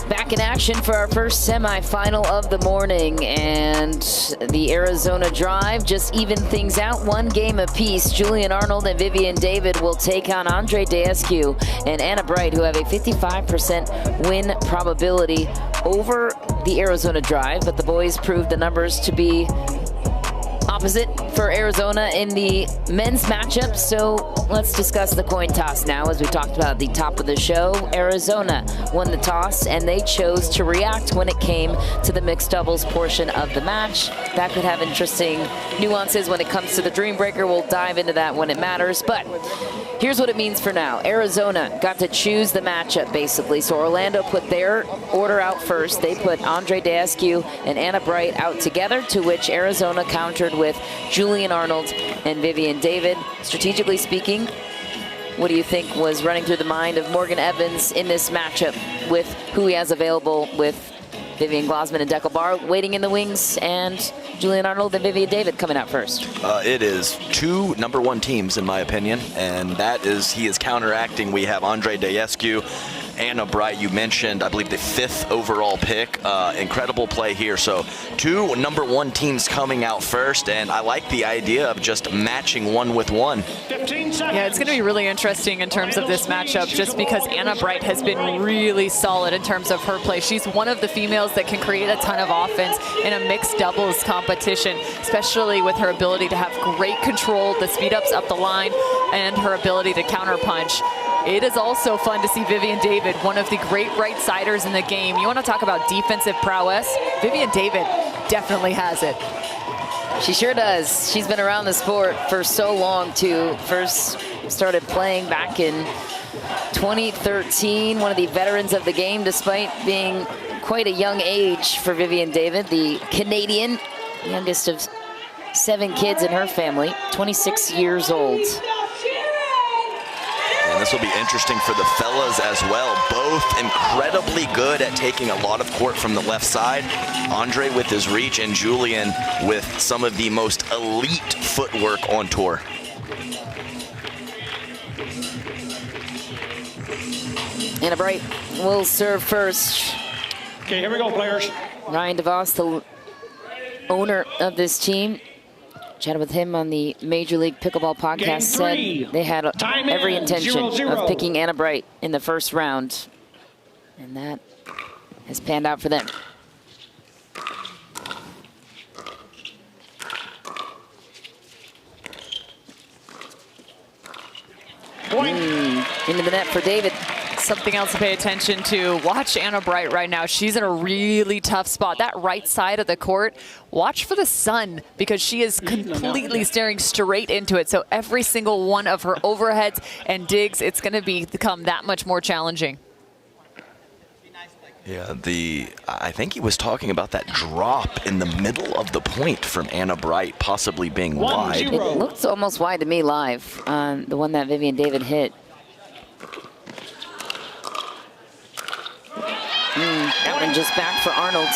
Back in action for our first semifinal of the morning, and the Arizona drive just even things out, one game apiece. Julian Arnold and Vivian David will take on Andre Deescu and Anna Bright, who have a 55% win probability over the Arizona drive, but the boys proved the numbers to be opposite for Arizona in the men's matchup. So let's discuss the coin toss now. As we talked about at the top of the show, Arizona won the toss, and they chose to react when it came to the mixed doubles portion of the match. That could have interesting nuances when it comes to the Dream Breaker. We'll dive into that when it matters, but here's what it means for now. Arizona got to choose the matchup, basically. So Orlando put their order out first. They put Andre Deescu and Anna Bright out together, to which Arizona countered with Julian Arnold and Vivian David. Strategically speaking, what do you think was running through the mind of Morgan Evans in this matchup with who he has available, with Vivian Glasman and Deckel Barr waiting in the wings, and Julian Arnold and Vivian David coming out first? It is two #1 teams, in my opinion, and that is, he is counteracting. We have Andre Deescu, Anna Bright, you mentioned, I believe the 5th overall pick. Incredible play here. So two #1 teams coming out first, and I like the idea of just matching one with one. 15 seconds. Yeah, it's going to be really interesting in terms of this matchup, just because Anna Bright has been really solid in terms of her play. She's one of the females that can create a ton of offense in a mixed doubles competition, especially with her ability to have great control, the speed ups up the line, and her ability to counterpunch. It is also fun to see Vivian David, one of the great right-siders in the game. You want to talk about defensive prowess? Vivian David definitely has it. She sure does. She's been around the sport for so long, too. First started playing back in 2013, one of the veterans of the game, despite being quite a young age for Vivian David, the Canadian, youngest of 7 kids in her family, 26 years old. And this will be interesting for the fellas as well. Both incredibly good at taking a lot of court from the left side. Andre with his reach and Julian with some of the most elite footwork on tour. Anna Bright will serve first. Okay, here we go, players. Ryan DeVos, the owner of this team, chatted with him on the Major League Pickleball podcast, said they had every intention of picking Anna Bright in the first round, and that has panned out for them. Into the net for David. Something else to pay attention to. Watch Anna Bright right now. She's in a really tough spot. That right side of the court, watch for the sun because she is completely staring straight into it. So every single one of her overheads and digs, it's going to become that much more challenging. Yeah, I think he was talking about that drop in the middle of the point from Anna Bright possibly being wide. It looked almost wide to me live on the one that Vivian David hit. That one just back for Arnold.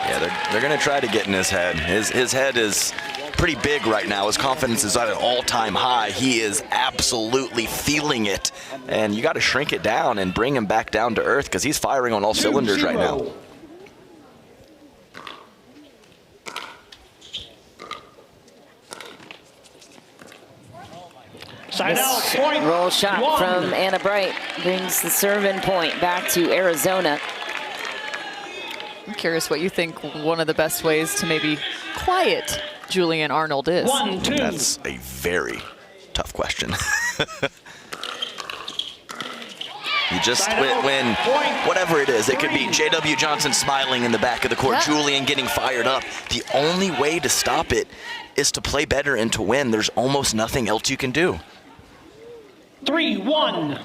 Yeah, they're going to try to get in his head. His head is pretty big right now. His confidence is at an all-time high. He is absolutely feeling it. And you got to shrink it down and bring him back down to earth because he's firing on all cylinders right now. Side out, point. Roll shot from Anna Bright brings the serve-in point back to Arizona. I'm curious what you think one of the best ways to maybe quiet Julian Arnold is. 1-2. That's a very tough question. You just, when whatever it is, it could be J.W. Johnson smiling in the back of the court, Julian getting fired up. The only way to stop it is to play better and to win. There's almost nothing else you can do. 3-1.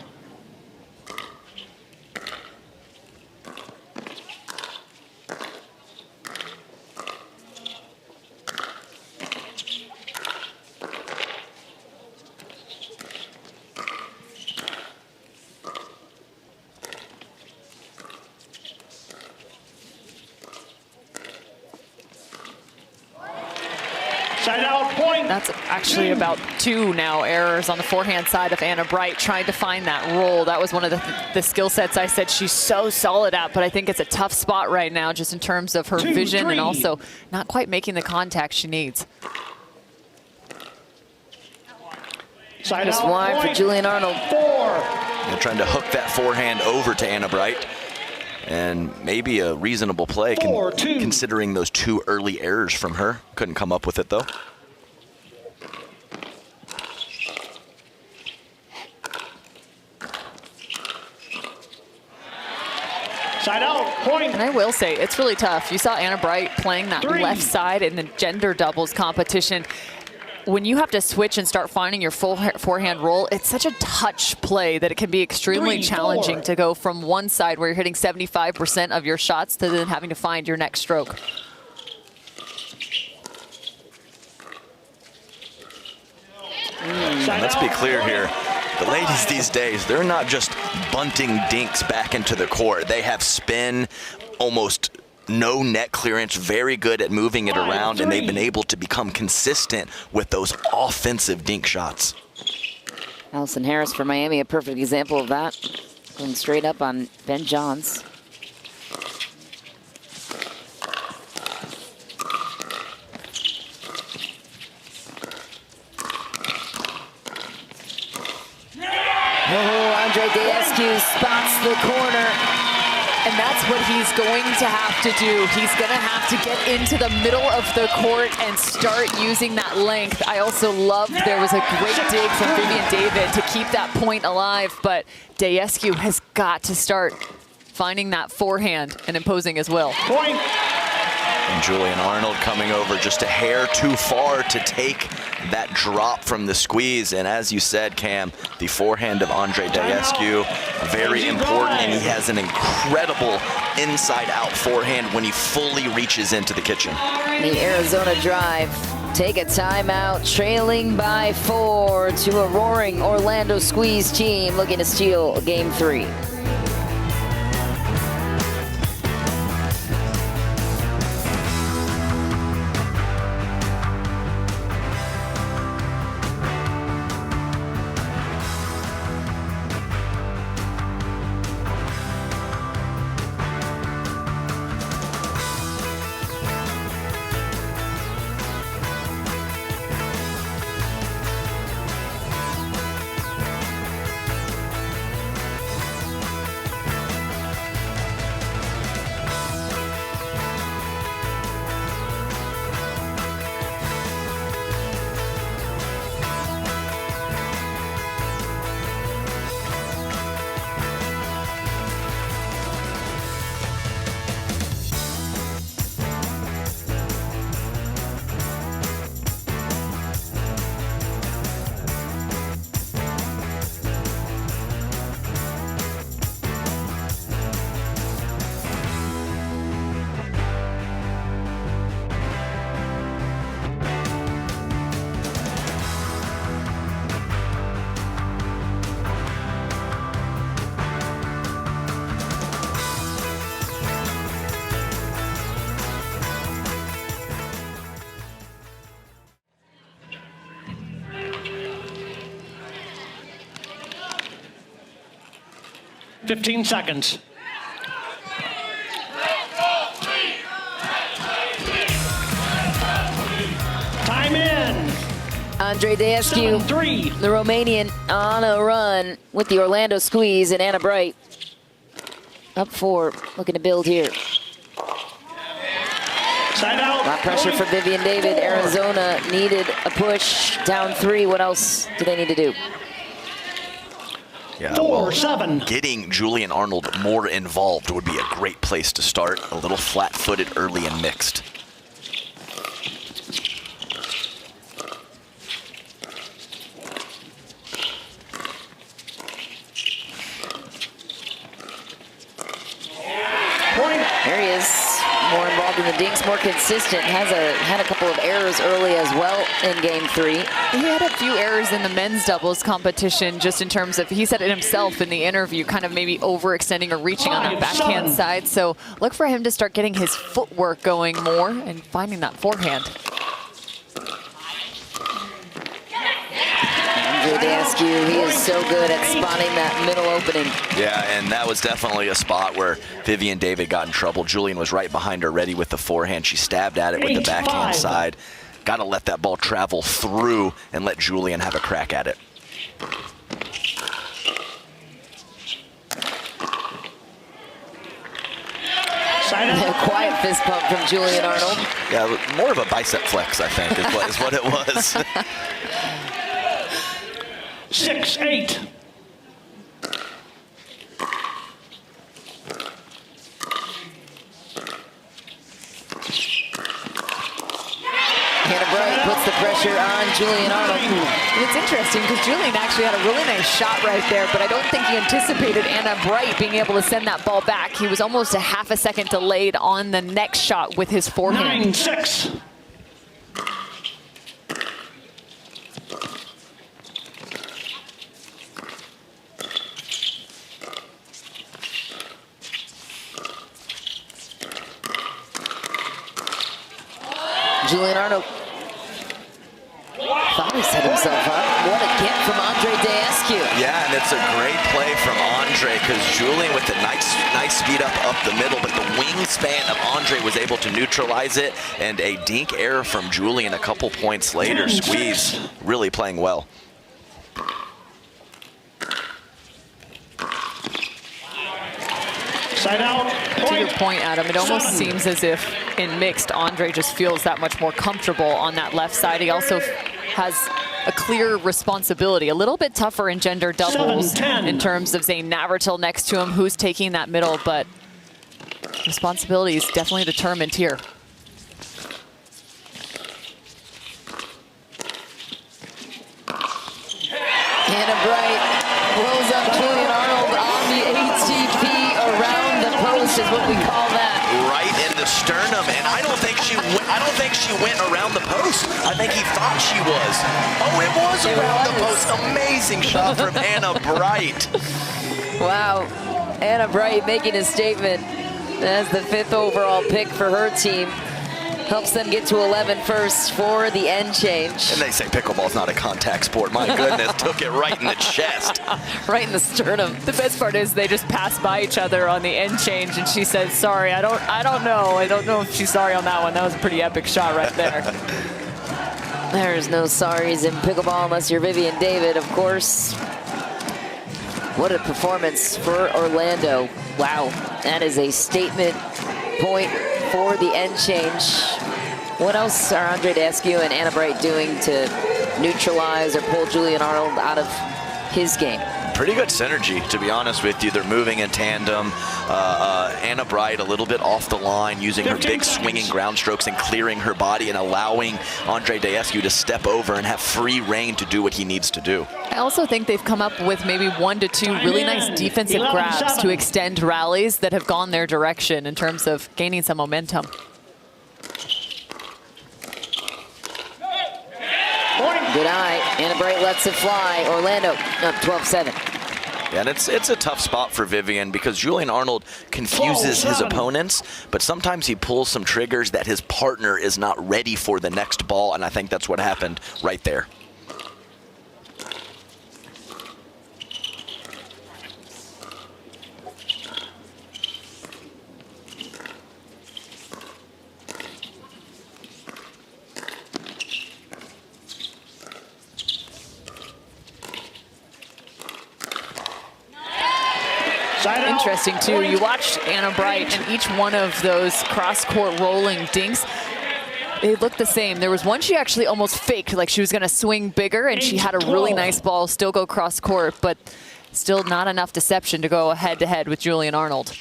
Side out, point. That's actually about 2 now errors on the forehand side of Anna Bright, trying to find that roll. That was one of the skill sets I said she's so solid at, but I think it's a tough spot right now just in terms of her vision and also not quite making the contact she needs. Side Just out, wide for Julian Arnold. 4. They're trying to hook that forehand over to Anna Bright. And maybe a reasonable play considering those 2 early errors from her. Couldn't come up with it, though. Side out, point. And I will say, it's really tough. You saw Anna Bright playing that left side in the gender doubles competition. When you have to switch and start finding your full forehand roll, it's such a touch play that it can be extremely challenging to go from one side where you're hitting 75% of your shots to then having to find your next stroke. Let's be clear here. The ladies these days, they're not just bunting dinks back into the court. They have spin, almost no net clearance, very good at moving it around, and they've been able to become consistent with those offensive dink shots. Allison Harris for Miami, a perfect example of that. Going straight up on Ben Johns. Oh, Andre Deescu spots the corner. And that's what he's going to have to do. He's going to have to get into the middle of the court and start using that length. I also loved there was a great dig from Vivian David to keep that point alive, but Deescu has got to start finding that forehand and imposing his will. Point. And Julian Arnold coming over just a hair too far to take that drop from the squeeze. And as you said, Cam, the forehand of Andre Daescu, very important, and he has an incredible inside-out forehand when he fully reaches into the kitchen. The Arizona drive, take a timeout, trailing by 4 to a roaring Orlando squeeze team looking to steal game 3. Fifteen seconds. Time in. Andre Daescu, 7-3. the Romanian, on a run with the Orlando squeeze, and Anna Bright up 4, looking to build here. Side out. A lot of pressure for Vivian David. Arizona needed a push, down 3. What else do they need to do? Yeah, 4-7. Getting Julian Arnold more involved would be a great place to start. A little flat-footed early and mixed. There he is, more involved in the dinks, more consistent. Had a couple of errors early as well in game 3. He had a few errors in the men's doubles competition, just in terms of, he said it himself in the interview, kind of maybe overextending or reaching on that backhand side. So look for him to start getting his footwork going more and finding that forehand. Andre Daescu, he is so good at spotting that middle opening. Yeah, and that was definitely a spot where Vivian David got in trouble. Julian was right behind her, ready with the forehand. She stabbed at it with the backhand side. Got to let that ball travel through and let Julian have a crack at it. A quiet fist pump from Julian Arnold. Yeah, more of a bicep flex, I think, is what it was. 6-8. Hannah Bright puts the pressure on Julian Arnold. It's interesting because Julian actually had a really nice shot right there, but I don't think he anticipated Anna Bright being able to send that ball back. He was almost a half a second delayed on the next shot with his forehand. 9-6. Julian Arnold thought he set himself up. What a get from Andre Daescu. Yeah, and it's a great play from Andre because Julian with the nice speed up the middle, but the wingspan of Andre was able to neutralize it, and a dink error from Julian a couple points later. Squeeze really playing well. Side out. To your point, Adam, it almost seems as if in mixed, Andre just feels that much more comfortable on that left side. He also has a clear responsibility, a little bit tougher in gender doubles 7-10. in terms of Zane Navratil next to him, who's taking that middle, but responsibility is determined here. Anna Bright blows up Julian Arnold on the ATP around the post is what we call that. Right in the sternum, and I don't think she went around the post. I think he thought she was. Oh, it was around the post. Amazing shot from Anna Bright. Wow, Anna Bright making a statement as the 5th overall pick for her team. Helps them get to 11 first for the end change. And they say pickleball's not a contact sport. My goodness, took it right in the chest. Right in the sternum. The best part is they just pass by each other on the end change, and she says, sorry, I don't know if she's sorry on that one. That was a pretty epic shot right there. There's no sorries in pickleball unless you're Vivian David, of course. What a performance for Orlando. Wow, that is a statement point for the end change. What else are Andre Daskew and Anna Bright doing to neutralize or pull Julian Arnold out of his game? Pretty good synergy, to be honest with you. They're moving in tandem. Anna Bright a little bit off the line, using her big swinging ground strokes and clearing her body and allowing Andre Daskew to step over and have free reign to do what he needs to do. I also think they've come up with maybe 1 to 2 really nice defensive grabs to extend rallies that have gone their direction in terms of gaining some momentum. Good eye. Anna Bright lets it fly. Orlando up 12-7. Yeah, and it's a tough spot for Vivian because Julian Arnold confuses his opponents, but sometimes he pulls some triggers that his partner is not ready for the next ball, and I think that's what happened right there. Interesting too, you watch Anna Bright and each one of those cross-court rolling dinks, they look the same. There was one she actually almost faked, like she was gonna swing bigger, and she had a really nice ball still go cross-court, but still not enough deception to go head-to-head with Julian Arnold.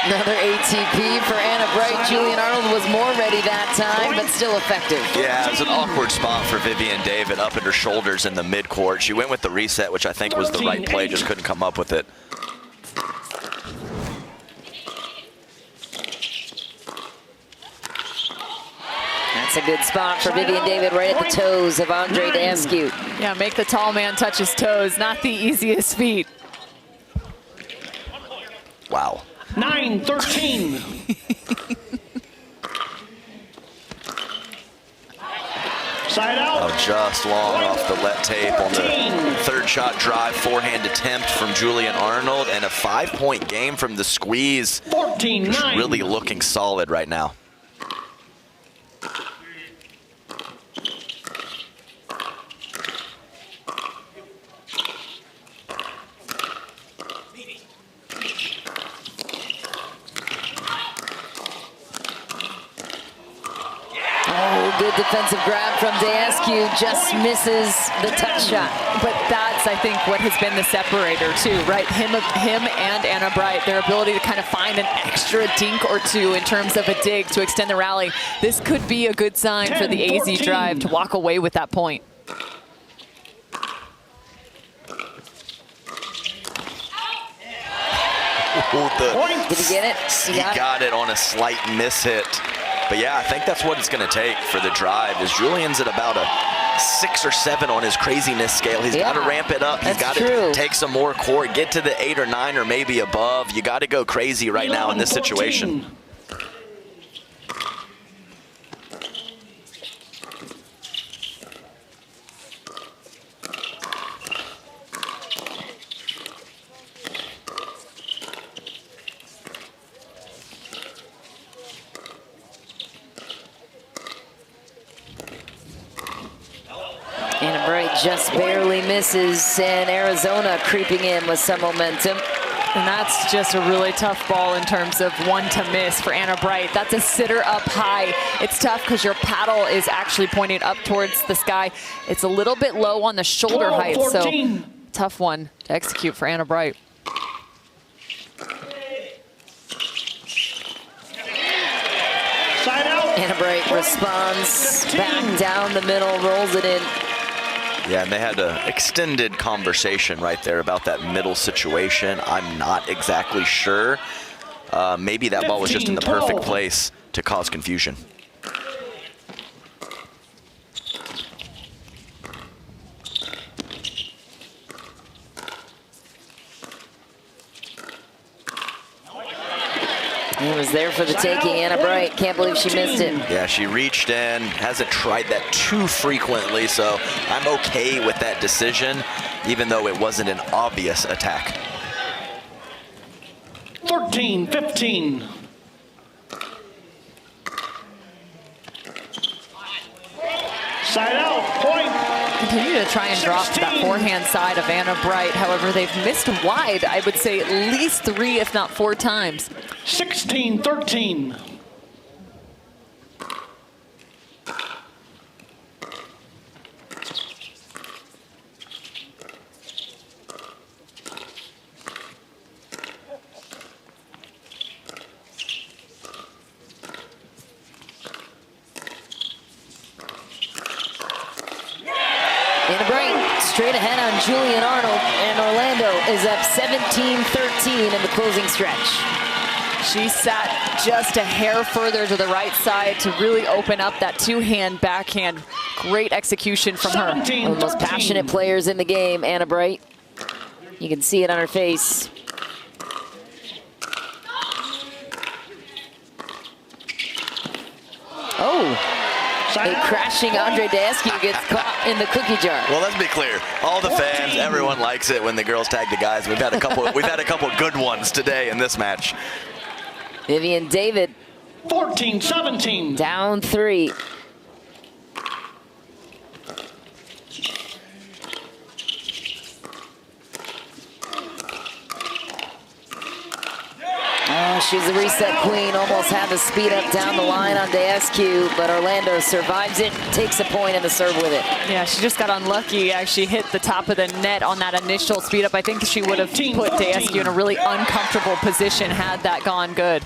Another ATP for Anna Bright. Julian Arnold was more ready that time, but still effective. Yeah, it was an awkward spot for Vivian David up at her shoulders in the midcourt. She went with the reset, which I think was the right play, just couldn't come up with it. That's a good spot for Vivian David right at the toes of Andre Daskew. Yeah, make the tall man touch his toes. Not the easiest feat. Wow. 9-13. Side out. Oh, just long off the let tape on the third shot drive, forehand attempt from Julian Arnold, and a 5-point game from the squeeze. 14-9. Just really looking solid right now. Good defensive grab from Daskew, just misses the touch shot. But that's, I think, what has been the separator too, right? Him and Anna Bright, their ability to kind of find an extra dink or two in terms of a dig to extend the rally. This could be a good sign for the AZ drive to walk away with that point. Did he get it? He got it on a slight miss hit. But yeah, I think that's what it's going to take for the drive. Is Julian's at about a 6 or 7 on his craziness scale. He's got to ramp it up. He's got to take some more court, get to the 8 or 9 or maybe above. You got to go crazy right now in this situation. Anna Bright just barely misses, and Arizona creeping in with some momentum. And that's just a really tough ball in terms of one to miss for Anna Bright. That's a sitter up high. It's tough because your paddle is actually pointing up towards the sky. It's a little bit low on the shoulder height, so tough one to execute for Anna Bright. Anna Bright responds back down the middle, rolls it in. Yeah, and they had an extended conversation right there about that middle situation. I'm not exactly sure. Maybe that ball was just in the perfect place to cause confusion. It was there for the taking. Anna Bright, can't believe she missed it. Yeah, she reached in, hasn't tried that too frequently, so I'm okay with that decision, even though it wasn't an obvious attack. 13-15. Side out, point. Continue to try and drop to that forehand side of Anna Bright. However, they've missed wide, I would say at least 3, if not 4 times. 16-13. Anna Bright straight ahead on Julian Arnold, and Orlando is up 17-13 in the closing stretch. She sat just a hair further to the right side to really open up that two-hand backhand. Great execution from her. One of the most passionate players in the game, Anna Bright. You can see it on her face. Oh. A crashing Andre Daescu gets caught in the cookie jar. Well, let's be clear. All the fans, everyone likes it when the girls tag the guys. We've had a couple good ones today in this match. Vivian David. 14-17. Down 3. Oh, she's the reset queen. Almost had the speed up down the line on Daescu, but Orlando survives it, takes a point in the serve with it. Yeah, she just got unlucky. Actually hit the top of the net on that initial speed up. I think she would have put Daescu in a really uncomfortable position had that gone good.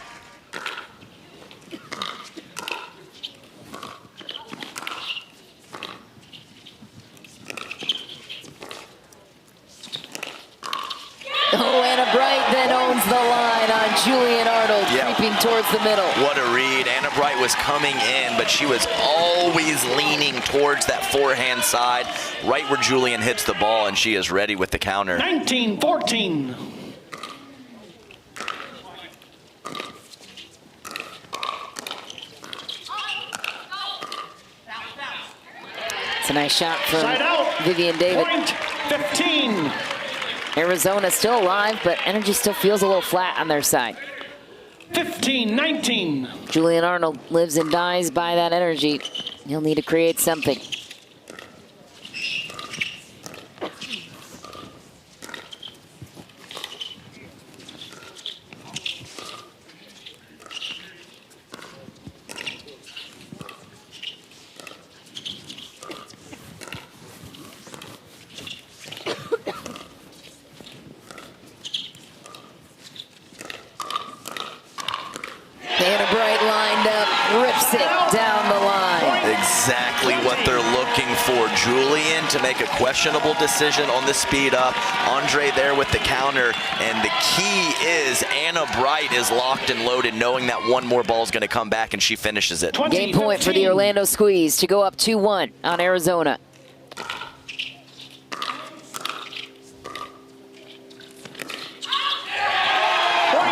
Oh, Anna Bright then owns the line on Julian Arnold, creeping towards the middle. What a read. Anna Bright was coming in, but she was always leaning towards that forehand side, right where Julian hits the ball, and she is ready with the counter. 19-14. It's a nice shot from Vivian David. Point 15. Arizona still alive, but energy still feels a little flat on their side. 15-19. Julian Arnold lives and dies by that energy. He'll need to create something. Anna Bright lined up, rips it down the line. Exactly what they're looking for. Julian to make a questionable decision on the speed up. Andre there with the counter. And the key is Anna Bright is locked and loaded, knowing that one more ball is going to come back, and she finishes it. Game point for the Orlando Squeeze to go up 2-1 on Arizona.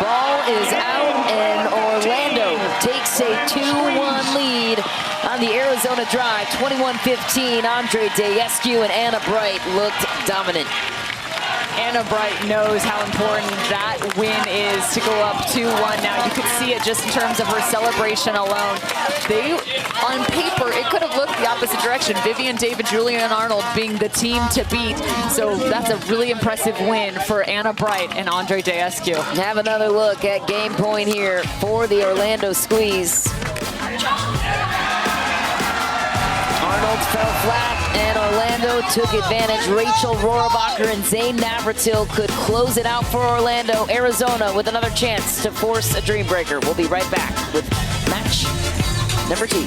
Ball is out, and Orlando takes a 2-1 lead on the Arizona drive. 21-15. Andre Daescu and Anna Bright looked dominant. Anna Bright knows how important that win is to go up 2-1 now. You could see it just in terms of her celebration alone. On paper, it could have looked the opposite direction. Vivian David, Julian Arnold being the team to beat. So that's a really impressive win for Anna Bright and Andre Daescu. Have another look at game point here for the Orlando Squeeze. Arnold fell flat, and Orlando took advantage. Rachel Rohrabacher and Zane Navratil could close it out for Orlando. Arizona with another chance to force a dream breaker. We'll be right back with match number 2.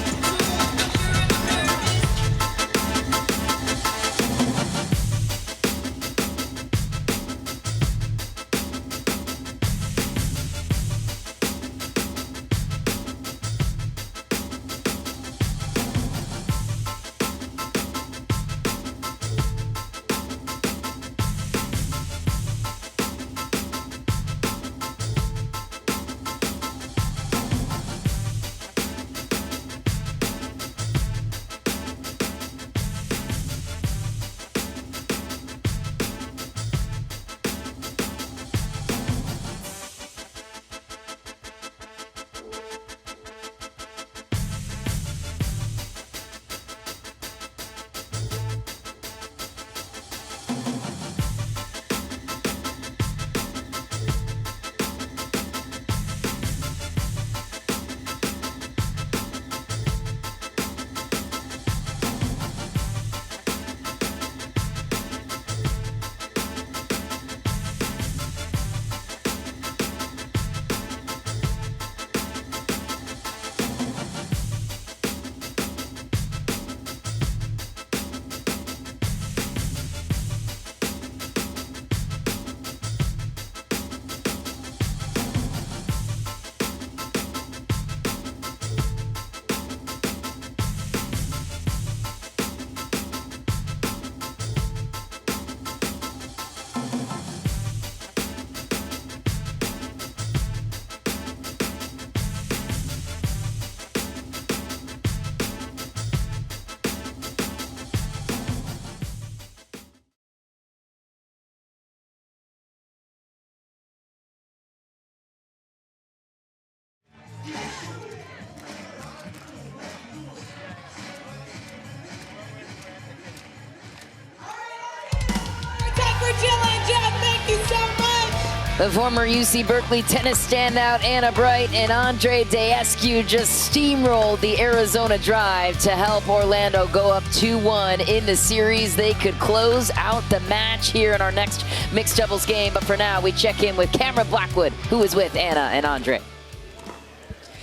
The former UC Berkeley tennis standout Anna Bright and Andre Daescu just steamrolled the Arizona Drive to help Orlando go up 2-1 in the series. They could close out the match here in our next mixed doubles game. But for now, we check in with Cameron Blackwood, who is with Anna and Andre.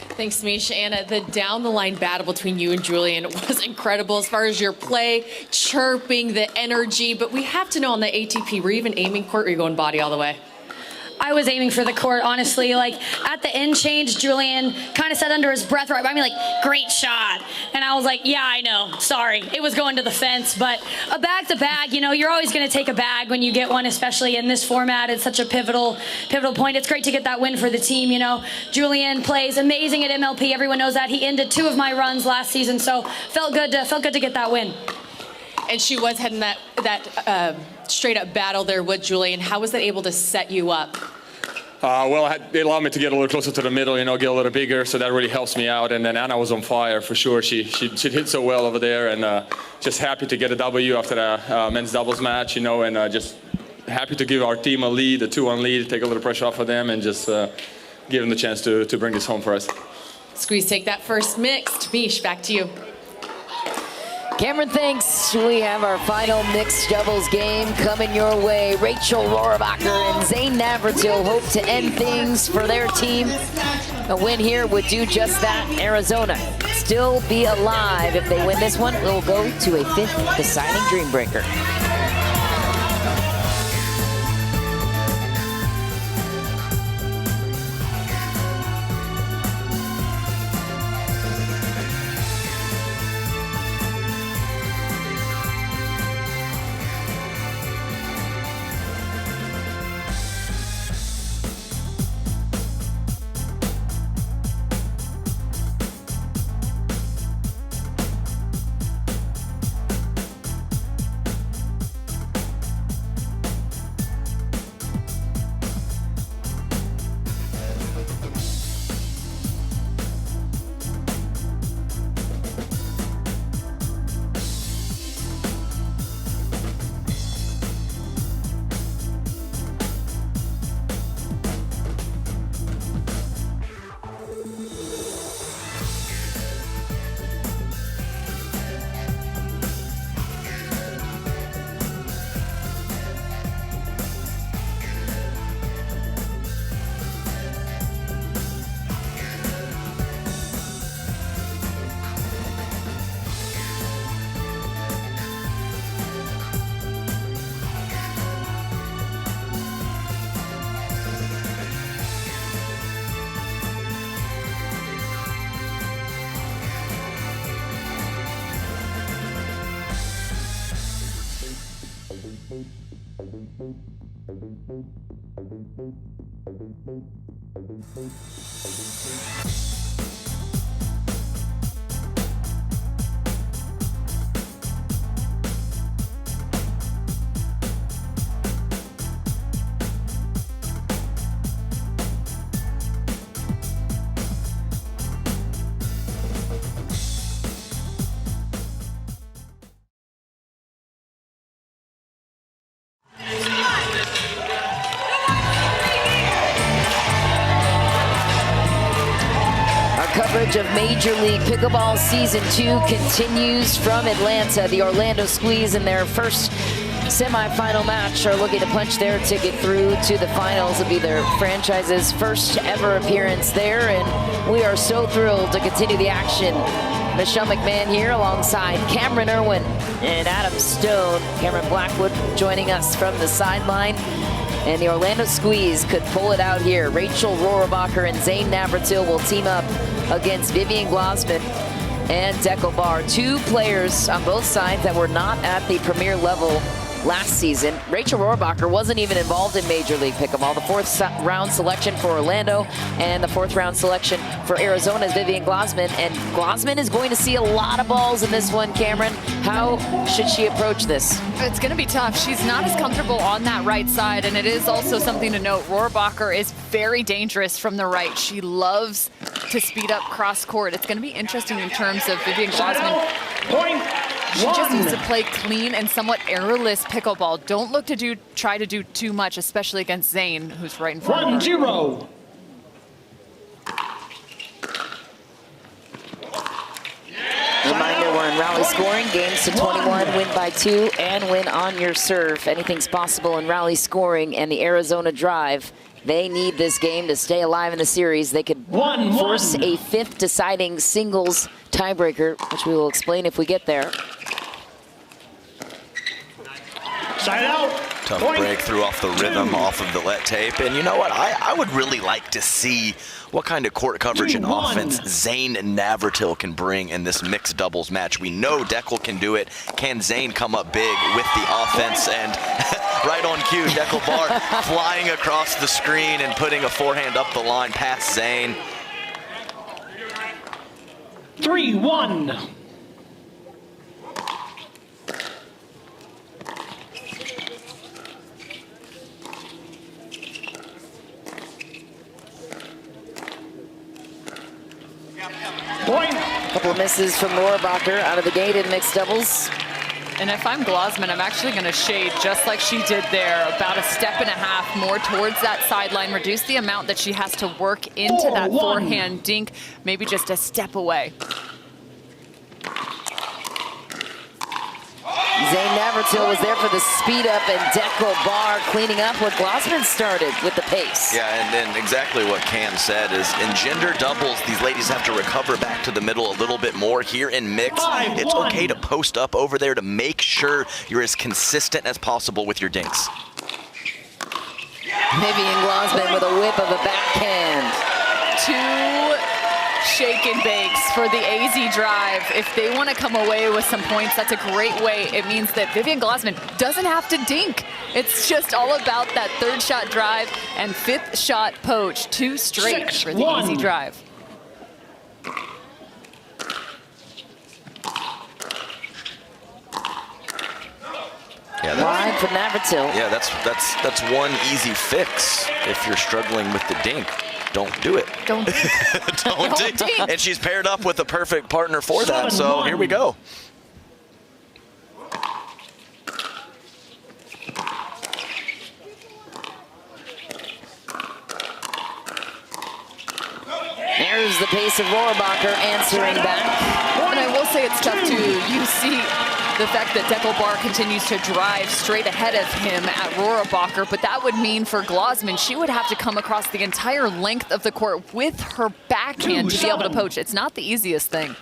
Thanks, Mish. Anna, the down-the-line battle between you and Julian was incredible as far as your play, chirping, the energy. But we have to know on the ATP, were you even aiming court or were you going body all the way? I was aiming for the court, honestly. Like, at the end change, Julian kind of said under his breath right by me, like, great shot. And I was like, yeah, I know. Sorry. It was going to the fence. But a bag's a bag. You know, you're always going to take a bag when you get one, especially in this format. It's such a pivotal point. It's great to get that win for the team, you know. Julian plays amazing at MLP. Everyone knows that. He ended 2 of my runs last season, so felt good to get that win. And she was heading that straight-up battle there with Julian. How was that able to set you up? Well, it allowed me to get a little closer to the middle, you know, get a little bigger, so that really helps me out. And then Anna was on fire for sure. She hit so well over there, and just happy to get a W after the men's doubles match, you know, and just happy to give our team a lead, a 2-1 lead, take a little pressure off of them, and just give them the chance to bring this home for us. Squeeze, take that first mixed. Mish, back to you. Cameron, thanks. We have our final mixed doubles game coming your way. Rachel Rohrabacher and Zane Navratil hope to end things for their team. A win here would do just that. Arizona still be alive. If they win this one, it will go to a 5th deciding dream breaker. Coverage of Major League Pickleball Season 2 continues from Atlanta. The Orlando Squeeze in their first semifinal match are looking to punch their ticket through to the finals. It'll be their franchise's first ever appearance there, and we are so thrilled to continue the action. Michelle McMahon here alongside Cameron Irwin and Adam Stone. Cameron Blackwood joining us from the sideline. And the Orlando Squeeze could pull it out here. Rachel Rohrabacher and Zane Navratil will team up against Vivian Glasman and Dekel Bar. Two players on both sides that were not at the premier level last season. Rachel Rohrabacher wasn't even involved in Major League Pickleball. The fourth round selection for Orlando and the fourth round selection for Arizona's Vivian Glasman. And Glasman is going to see a lot of balls in this one, Cameron. How should she approach this? It's going to be tough. She's not as comfortable on that right side, and it is also something to note. Rohrabacher is very dangerous from the right. She loves to speed up cross court. It's going to be interesting in terms of Vivian Glasman. She just needs to play clean and somewhat errorless pickleball. Don't look to try to do too much, especially against Zane, who's right in front of her. 1-0. Reminder, we're in rally scoring. Games to 21, win by 2, and win on your serve. Anything's possible in rally scoring, and the Arizona Drive. They need this game to stay alive in the series. They could force a fifth deciding singles tiebreaker, which we will explain if we get there. Side out. Tough breakthrough off the rhythm, off of the let tape. And you know what? I would really like to see what kind of court coverage and offense Zane and Navratil can bring in this mixed doubles match. We know Dekel can do it. Can Zane come up big with the offense? And right on cue, Dekel Bar flying across the screen and putting a forehand up the line past Zane. 3-1. A couple of misses from Rohrabacher out of the gate in mixed doubles. And if I'm Glasman, I'm actually going to shade just like she did there, about a step and a half more towards that sideline, reduce the amount that she has to work into that forehand dink, maybe just a step away. Zane Navratil was there for the speed up, and Dekel Bar cleaning up what Glasman started with the pace. Yeah, and then exactly what Cam said is in gender doubles, these ladies have to recover back to the middle a little bit more. Here in mix, it's okay to post up over there to make sure you're as consistent as possible with your dinks. Vivian Glasman with a whip of a backhand. Two shake and bakes for the AZ Drive. If they want to come away with some points, that's a great way. It means that Vivian Glasman doesn't have to dink. It's just all about that third shot drive and fifth shot poach. 2 straight for the AZ Drive. Yeah, wide for Navratil. Yeah, that's one easy fix if you're struggling with the dink. Don't do it. Don't Don't dink. And she's paired up with the perfect partner for that, so here we go. There's the pace of Rohrabacher answering back. And I will say it's tough too. You see the fact that Dekel Bar continues to drive straight ahead of him at Rohrabacher, but that would mean for Glasman, she would have to come across the entire length of the court with her backhand to be able to poach. It's not the easiest thing.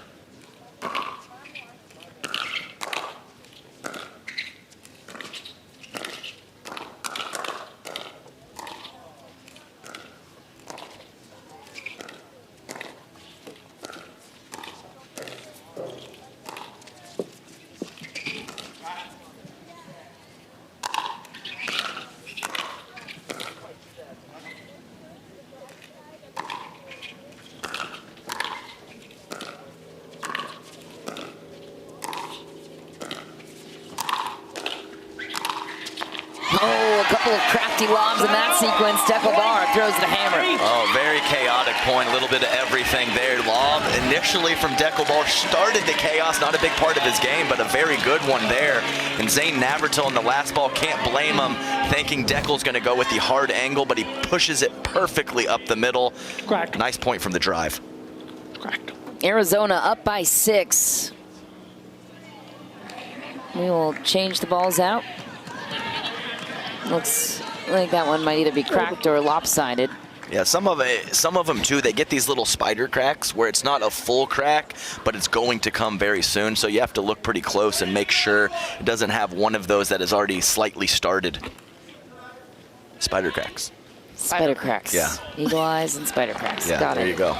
a couple of crafty lobs in that sequence. Bar throws the hammer. Oh, very chaotic point. A little bit of everything there. Lob initially from Bar started the chaos. Not a big part of his game, but a very good one there. And Zane Navratil on the last ball, can't blame him, thinking Deckel's going to go with the hard angle, but he pushes it perfectly up the middle. Cracked. Nice point from the drive. Cracked. Arizona up by 6. We will change the balls out. Looks like that one might either be cracked or lopsided. Yeah, some of them too, they get these little spider cracks where it's not a full crack, but it's going to come very soon. So you have to look pretty close and make sure it doesn't have one of those that is already slightly started. Spider cracks. Spider cracks. Yeah. Eagle eyes and spider cracks. Yeah, Got there it. you go.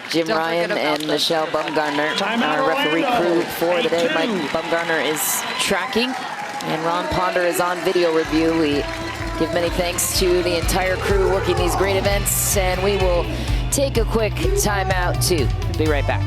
Jim Don't Ryan forget about and the- Michelle Bumgarner, Timeout, our referee crew Orlando. for the day. 8-2. Mike Bumgarner is tracking, and Ron Ponder is on video review. We give many thanks to the entire crew working these great events, and we will take a quick timeout too. Be right back.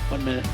One minute.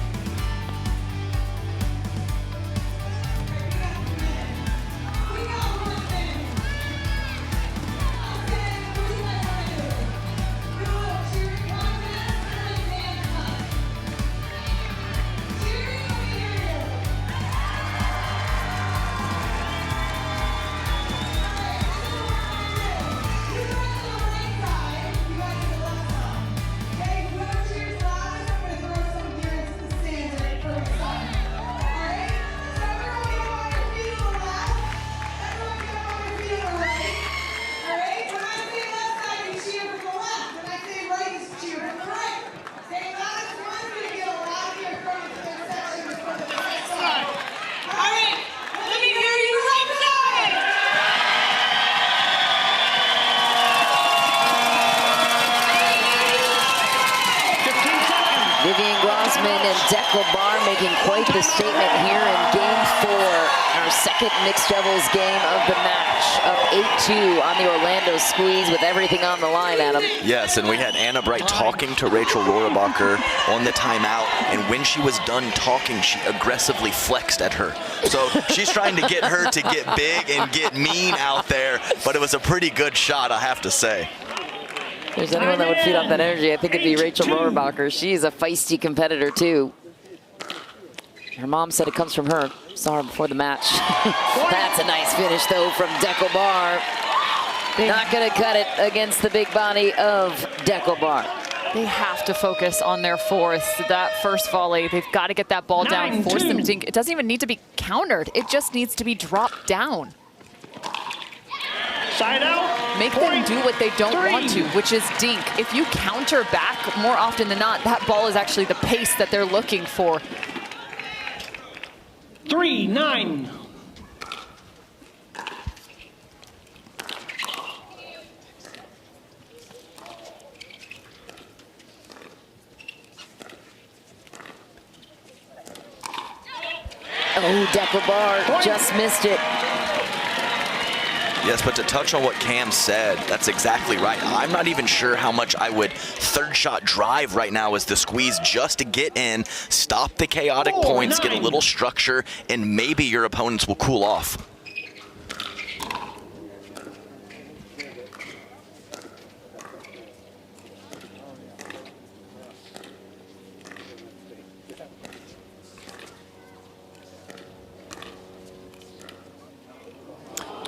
Bar making quite the statement here in game 4, our second mixed doubles game of the match, up 8-2 on the Orlando squeeze with everything on the line, Adam. Yes, and we had Anna Bright talking to Rachel Rohrabacher on the timeout, and when she was done talking, she aggressively flexed at her. So she's trying to get her to get big and get mean out there, but it was a pretty good shot, I have to say. If there's anyone that would feed off that energy, I think it'd be Rachel Rohrabacher. She's a feisty competitor, too. Her mom said it comes from her. Saw her before the match. That's a nice finish, though, from Bar. Not going to cut it against the big body of Bar. They have to focus on their fourth. That first volley, they've got to get that ball down, force them to dink. It doesn't even need to be countered. It just needs to be dropped down. Side out. Make them do what they don't want to, which is dink. If you counter back, more often than not, that ball is actually the pace that they're looking for. 3-9. Oh, Bar just missed it. Yes, but to touch on what Cam said, that's exactly right. I'm not even sure how much I would third shot drive right now as the squeeze just to get in, stop the chaotic points, get a little structure, and maybe your opponents will cool off.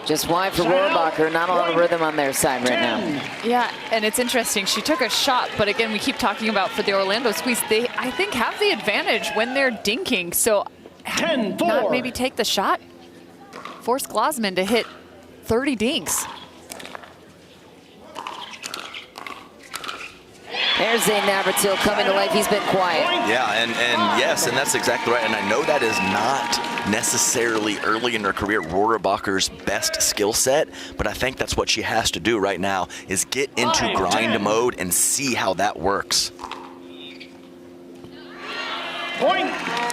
Just wide for Rohrabacher. Not a lot of rhythm on their side right now. Yeah, and it's interesting. She took a shot, but again, we keep talking about for the Orlando squeeze, they, I think, have the advantage when they're dinking. So not maybe take the shot. Force Glasman to hit 30 dinks. There's Zane Navratil coming to life. He's been quiet. Yeah, and yes, and that's exactly right. And I know that is not necessarily early in her career Rohrabacher's best skill set, but I think that's what she has to do right now is get into grind mode and see how that works.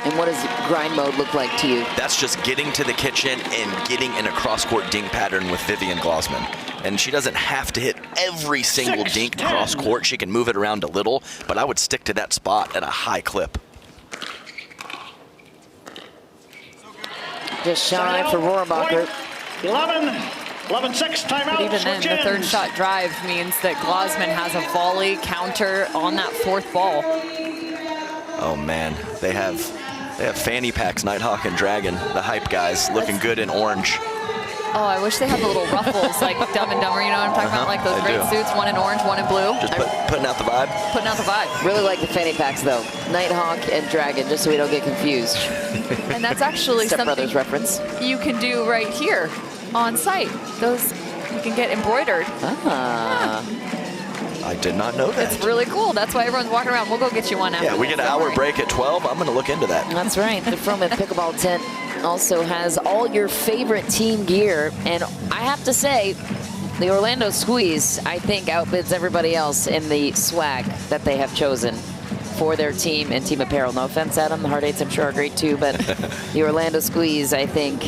And what does grind mode look like to you? That's just getting to the kitchen and getting in a cross-court dink pattern with Vivian Glasman. And she doesn't have to hit every single dink cross-court. She can move it around a little, but I would stick to that spot at a high clip. Just shy for Rohrabacher. 11-6 timeout. But even then, the third shot drive means that Glasman has a volley counter on that fourth ball. Oh man, they have fanny packs, Nighthawk and Dragon, the hype guys, looking good in orange. Oh, I wish they had the little ruffles like Dumb and Dumber, you know what I'm talking about? Like those great suits, one in orange, one in blue. Just putting out the vibe? Putting out the vibe. Really like the fanny packs though. Nighthawk and Dragon, just so we don't get confused. And that's actually Step something Brothers reference. you can do right here on site. Those you can get embroidered. Ah. I did not know that. It's really cool. That's why everyone's walking around. We'll go get you one after. Yeah, we get an hour break at 12. I'm going to look into that. That's right. The Fromuth Pickleball tent also has all your favorite team gear. And I have to say, the Orlando Squeeze, I think, outbids everybody else in the swag that they have chosen for their team and team apparel. No offense, Adam. The Heart Eights, I'm sure, are great too. But the Orlando Squeeze, I think,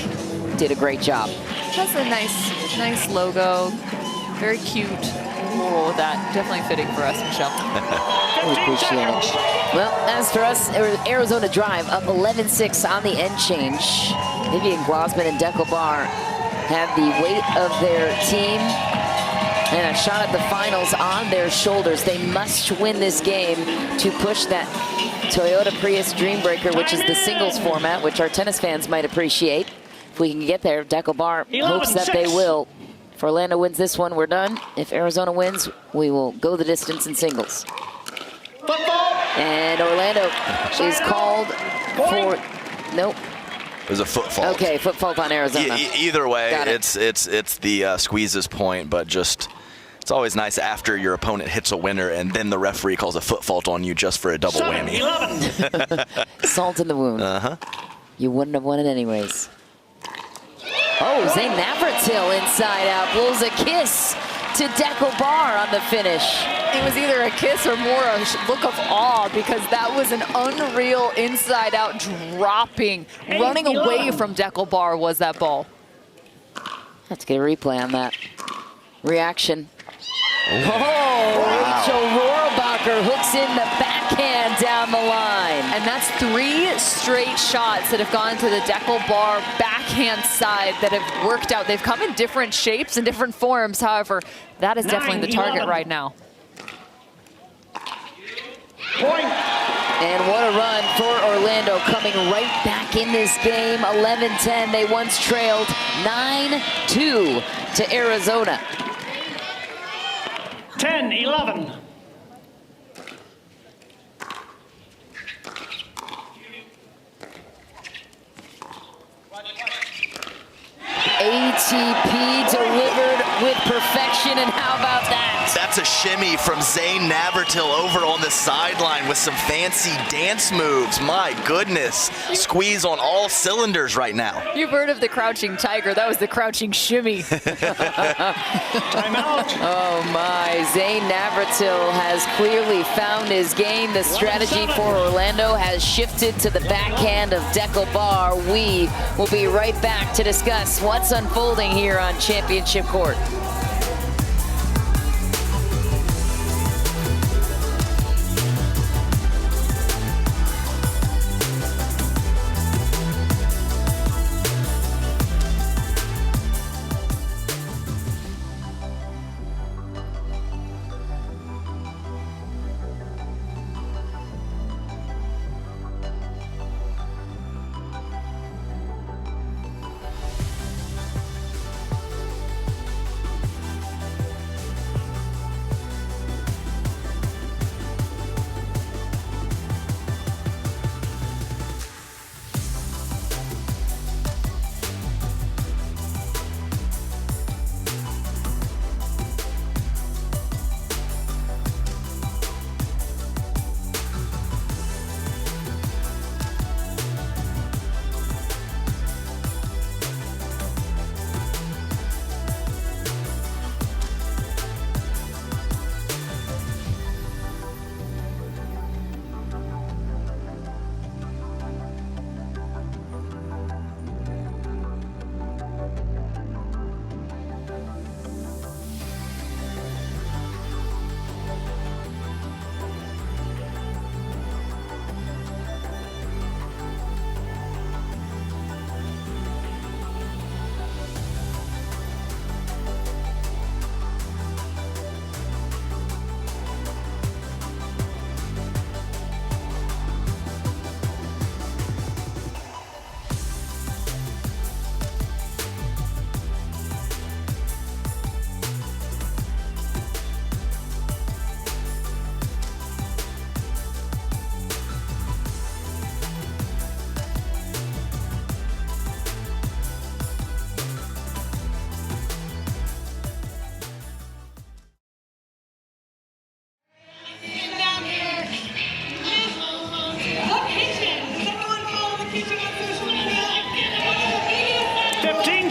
did a great job. That's a nice logo. Very cute. Oh, that definitely fitting for us, Michelle. We appreciate it. Well, as for us, Arizona Drive up 11-6 on the end change. Vivian Glasman and DUPR have the weight of their team and a shot at the finals on their shoulders. They must win this game to push that Toyota Prius Dreambreaker, which is the singles format, which our tennis fans might appreciate. If we can get there, DUPR hopes that they will. If Orlando wins this one, we're done. If Arizona wins, we will go the distance in singles. Football. And Orlando is called for, nope. It was a foot fault. Okay, foot fault on Arizona. Either way, it's the squeezes point, but just it's always nice after your opponent hits a winner and then the referee calls a foot fault on you just for a double whammy. Salt in the wound. You wouldn't have won it anyways. Oh, Zane Navratil inside out, blows a kiss to DUPR on the finish. It was either a kiss or more a look of awe because that was an unreal inside out dropping, running away from DUPR was that ball. Have to get a replay on that. Reaction. Rachel Rohrabacher hooks in the backhand down the line. And that's 3 straight shots that have gone to the DUPR backhand side that have worked out. They've come in different shapes and different forms. However, that is definitely the target right now. And what a run for Orlando, coming right back in this game. 11-10, they once trailed 9-2 to Arizona. 10-11. ATP delivered with perfection, and how about that? That's a shimmy from Zane Navratil over on the sideline with some fancy dance moves. My goodness. Squeeze on all cylinders right now. You've heard of the crouching tiger. That was the crouching shimmy. Timeout. Oh my, Zane Navratil has clearly found his game. The strategy for Orlando has shifted to the backhand of DUPR. We will be right back to discuss what's unfolding here on Championship Court.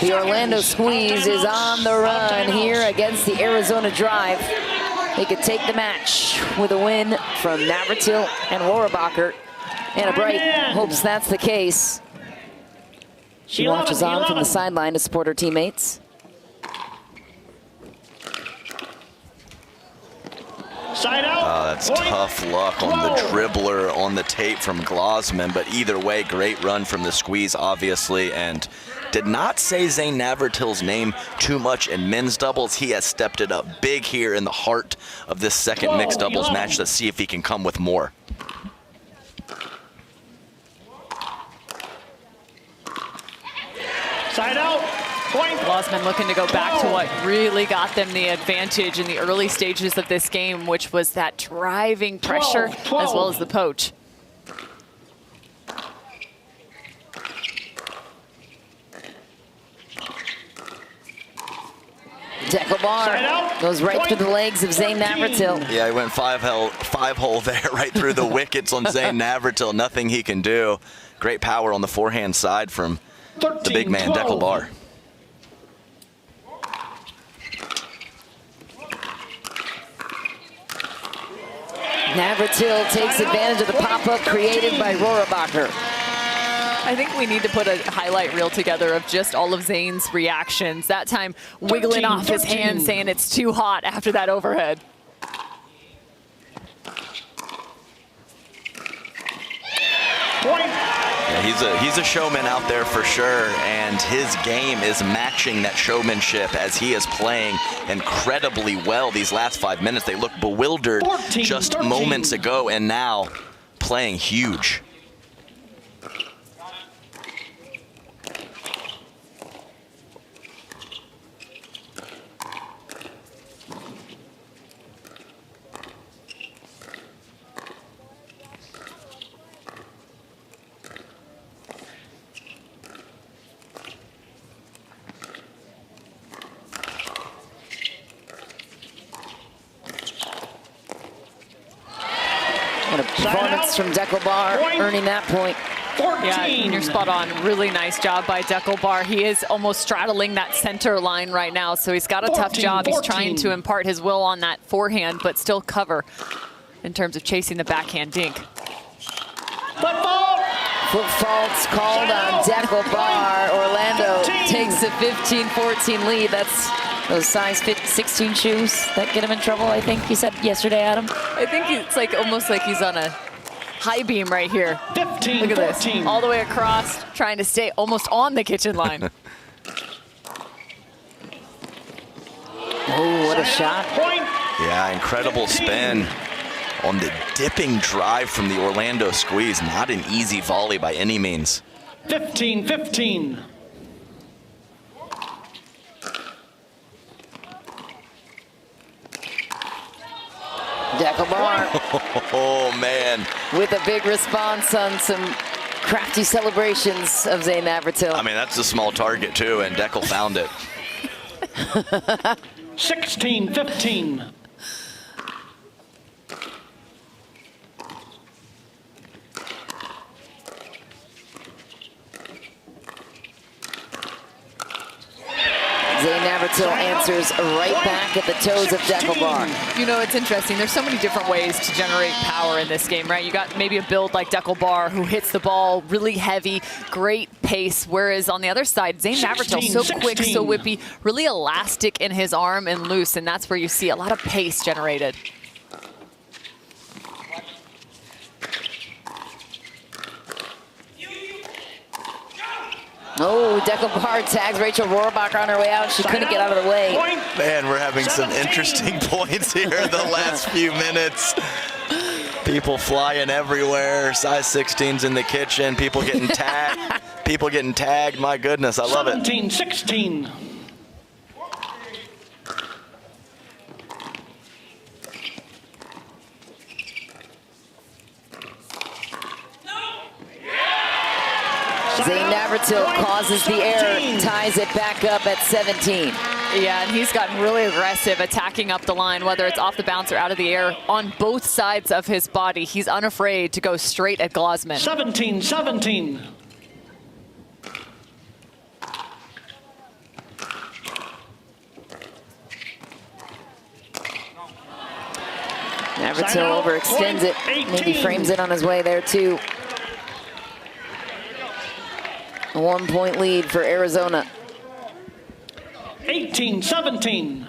The Orlando Squeeze is on the run here against the Arizona Drive. They could take the match with a win from Navratil and Rohrabacher. Anna Bright hopes that's the case. She watches on from the sideline to support her teammates. Side out. Oh, that's tough luck on the dribbler on the tape from Glasman, but either way, great run from the Squeeze, obviously, and did not say Zane Navratil's name too much in men's doubles. He has stepped it up big here in the heart of this second mixed doubles match. Let's see if he can come with more. Side out. Point. Glasman looking to go back to what really got them the advantage in the early stages of this game, which was that driving pressure as well as the poach. Deckelbar goes right through the legs of Zane Navratil. Yeah, he went five hole there, right through the wickets on Zane Navratil. Nothing he can do. Great power on the forehand side from the big man, Deckelbar. Navratil takes advantage of the pop-up created by Rohrabacher. I think we need to put a highlight reel together of just all of Zane's reactions. That time wiggling off his hand, saying it's too hot after that overhead. Yeah, he's a showman out there for sure, and his game is matching that showmanship as he is playing incredibly well these last 5 minutes. They looked bewildered just moments ago, and now playing huge. What a performance from Deckelbar, earning that point. Yeah, and you're spot on. Really nice job by Deckelbar. He is almost straddling that center line right now, so he's got a tough job. He's trying to impart his will on that forehand, but still cover in terms of chasing the backhand dink. Foot faults called on Deckelbar. Orlando takes a 15-14 lead. That's those size 16 shoes that get him in trouble, I think you said yesterday, Adam. I think it's like almost like he's on a high beam right here. 15, Look at 14. this, all the way across, trying to stay almost on the kitchen line. Oh, what a shot. Yeah, incredible spin on the dipping drive from the Orlando Squeeze. Not an easy volley by any means. 15-15. Deckelbar. Oh, man. With a big response on some crafty celebrations of Zane Navratil. I mean, that's a small target, too, and Deckel found it. 16-15. Zane Navratil answers right back at the toes of Deckelbar. You know, it's interesting. There's so many different ways to generate power in this game, right? You got maybe a build like Deckelbar who hits the ball really heavy, great pace, whereas on the other side, Zane Navratil, so quick, so whippy, really elastic in his arm and loose, and that's where you see a lot of pace generated. Oh, Deckelbar tags Rachel Rohrabacher on her way out. She couldn't get out of the way. Man, we're having some interesting points here the last few minutes. People flying everywhere. Size 16s in the kitchen. People getting tagged. People getting tagged. My goodness, I love it. 17-16. Zane Navratil causes the error, ties it back up at 17. Yeah, and he's gotten really aggressive attacking up the line, whether it's off the bounce or out of the air, on both sides of his body. He's unafraid to go straight at Glasman. 17-17. Margaritaville overextends it. Maybe frames it on his way there, too. A 1-point lead for Arizona. 18-17.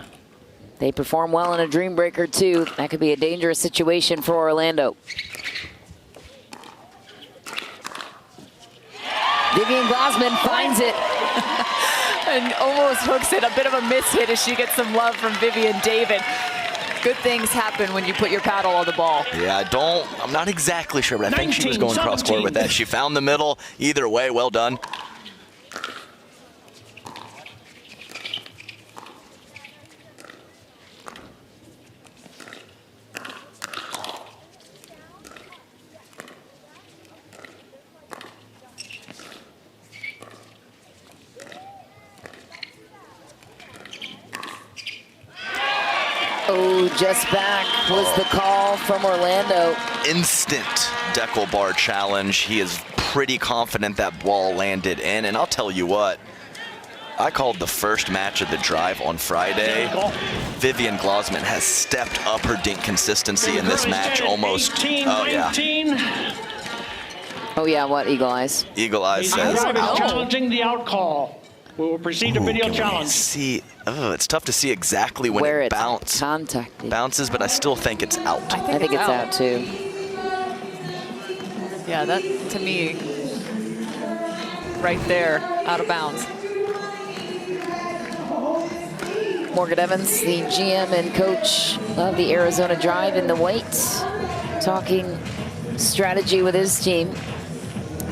They perform well in a dream breaker, too. That could be a dangerous situation for Orlando. Vivian Glasman finds it. And almost hooks it. A bit of a miss hit as she gets some love from Vivian David. Good things happen when you put your paddle on the ball. Yeah, I'm not exactly sure, but I think she was going cross court with that. She found the middle. Either way, well done. Oh, just back was the call from Orlando. Instant deckle bar challenge. He is pretty confident that ball landed in, and I'll tell you what, I called the first match of the drive on Friday. Vivian Glasman has stepped up her dink consistency in this match almost. 18, oh, yeah. 19. Oh, yeah, what, Eagle Eyes? Eagle Eyes says out. Challenging the out call. We will proceed to video challenge. See, it's tough to see exactly when Where it it's bounces, but I still think it's out. I think it's out, too. Yeah, that, to me, right there, out of bounds. Morgan Evans, the GM and coach of the Arizona Drive in the white, talking strategy with his team.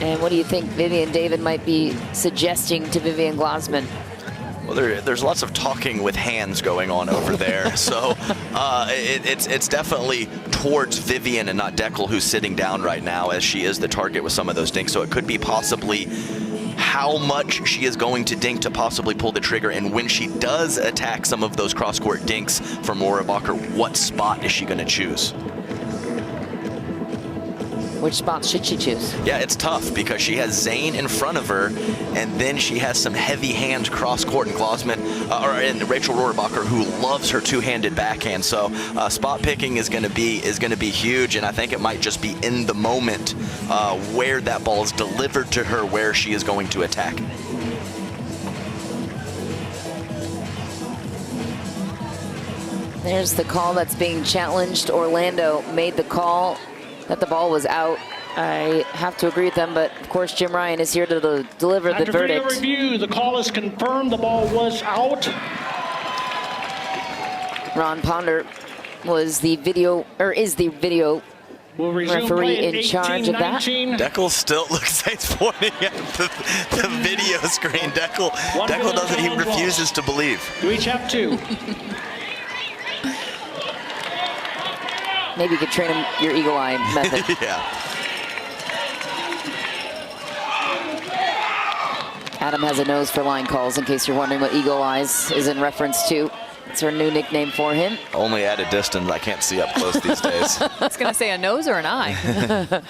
And what do you think Vivian David might be suggesting to Vivian Glasman? Well, there's lots of talking with hands going on over there. So it's definitely towards Vivian and not Deckel, who's sitting down right now, as she is the target with some of those dinks. So it could be possibly how much she is going to dink to possibly pull the trigger. And when she does attack some of those cross-court dinks from Rohrabacher, what spot is she going to choose? Which spot should she choose? Yeah, it's tough because she has Zane in front of her, and then she has some heavy hands cross court and Glasman, and Rachel Rohrabacher, who loves her two-handed backhand. So spot picking is going to be huge, and I think it might just be in the moment where that ball is delivered to her, where she is going to attack. There's the call that's being challenged. Orlando made the call that the ball was out. I have to agree with them, but of course Jim Ryan is here to deliver the verdict. After video review, the call is confirmed. The ball was out. Ron Ponder is the video referee in charge of that. Deckel still looks like he's pointing at the video screen. Deckel doesn't, he refuses to believe. You each have two. Maybe you could train him your eagle eye method. Yeah. Adam has a nose for line calls, in case you're wondering what eagle eyes is in reference to. It's her new nickname for him. Only at a distance. I can't see up close these days. I was going to say a nose or an eye.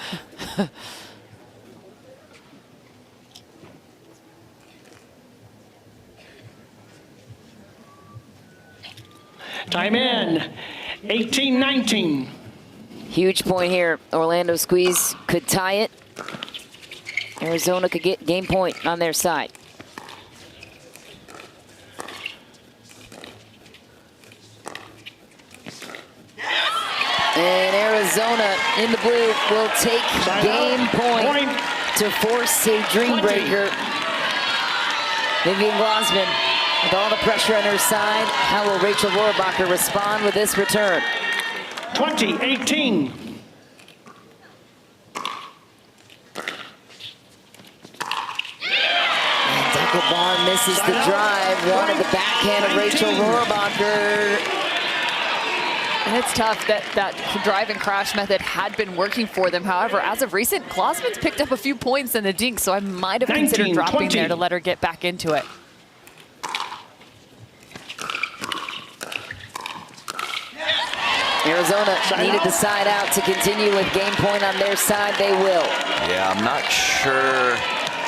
Time in. 18-19. Huge point here. Orlando squeeze could tie it. Arizona could get game point on their side. And Arizona in the blue will take game point to force a dream breaker. Vivian Glasman with all the pressure on her side. How will Rachel Rohrabacher respond with this return? 20-18. Bar misses the drive. Wanted the backhand of Rachel Rohrabacher. And it's tough that drive and crash method had been working for them. However, as of recent, Glasman's picked up a few points in the dink, so I might have considered dropping there to let her get back into it. Arizona needed the side out to continue with game point on their side. They will. Yeah, I'm not sure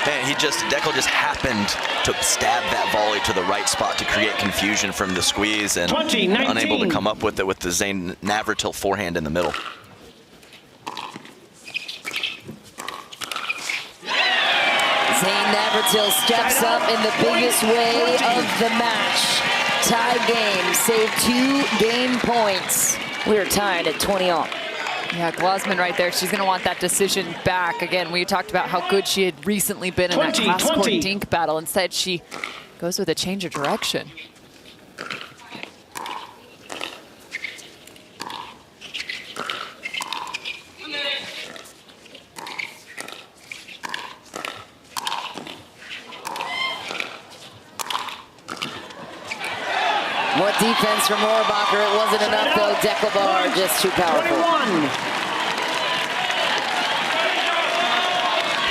Man, Deckel just happened to stab that volley to the right spot to create confusion from the squeeze and 20-19. unable to come up with it with the Zane Navratil forehand in the middle. Zane Navratil steps up in the biggest way of the match. Tie game, saved 2 game points. We're tied at 20 all. Yeah, Glazman right there. She's going to want that decision back. Again, we talked about how good she had recently been in that cross-court dink battle. Instead, she goes with a change of direction. What defense from Rohrabacher. It wasn't enough, though. Deckelbar just too powerful.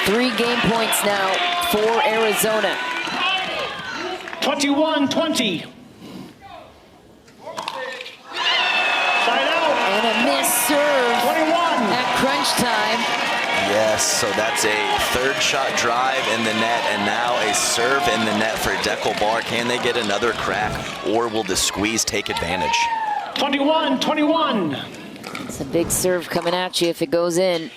3 game points now for Arizona. 21-20. Side out. And a missed serve 21. at crunch time. Yes, so that's a third shot drive in the net, and now a serve in the net for Deckelbar. Can they get another crack, or will the squeeze take advantage? 21-21. It's a big serve coming at you if it goes in.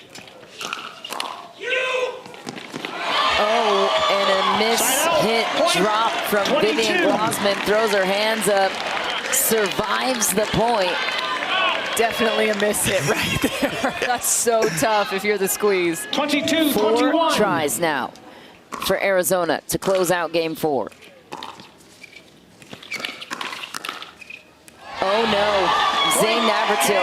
Oh, and a miss-hit drop from Vivian Glazman. Throws her hands up, survives the point. Definitely a miss hit right there. That's so tough if you're the squeeze. 22-21. 4 tries now for Arizona to close out game 4. Oh no, Zane Navratil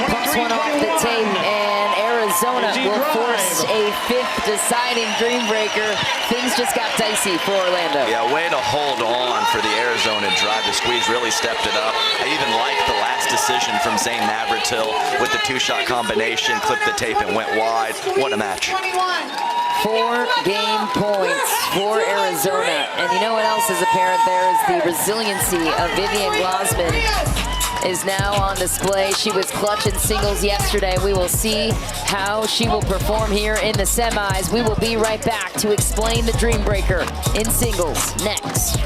pumps one off the tape, and Arizona will force a 5th deciding dream breaker. Things just got dicey for Orlando. Yeah, way to hold on for the Arizona drive. The squeeze really stepped it up. I even liked the last decision from Zane Navratil with the 2-shot combination, clipped the tape and went wide. What a match. 4 game points for Arizona. And you know what else is apparent there is the resiliency of Vivian Glazman is now on display. She was clutch in singles yesterday. We will see how she will perform here in the semis. We will be right back to explain the Dream Breaker in singles next.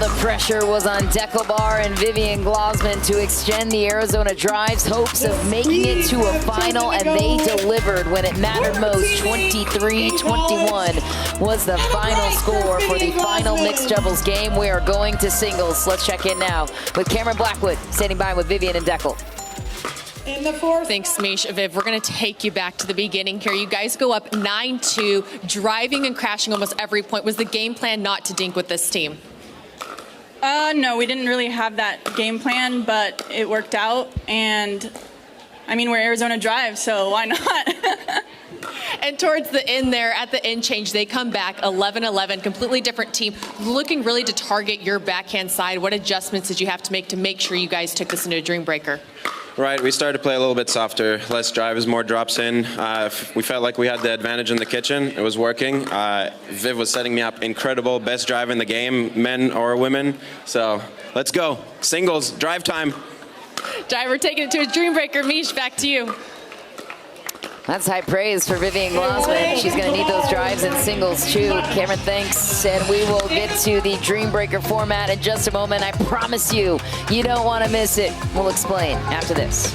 the pressure was on Deckelbar and Vivian Glasman to extend the Arizona Drive's hopes of making it to a final, and they delivered when it mattered most. 23-21 was the final score for the final mixed doubles game. We are going to singles. Let's check in now with Cameron Blackwood standing by with Vivian and Deckel. In the fourth. Thanks, Mish. Viv, we're going to take you back to the beginning here. You guys go up 9-2, driving and crashing almost every point. Was the game plan not to dink with this team? No, we didn't really have that game plan, but it worked out. And, I mean, we're Arizona Drive, so why not? And towards the end there, at the end change, they come back 11-11, completely different team, looking really to target your backhand side. What adjustments did you have to make sure you guys took this into a dream breaker? Right, we started to play a little bit softer, less drives, more drops in. We felt like we had the advantage in the kitchen. It was working. Viv was setting me up incredible, best drive in the game, men or women. So let's go. Singles, drive time. Driver taking it to a dream breaker. Mish, back to you. That's high praise for Vivian Glasman. She's going to need those drives in singles too. Cameron, thanks. And we will get to the Dream Breaker format in just a moment. I promise you, you don't want to miss it. We'll explain after this.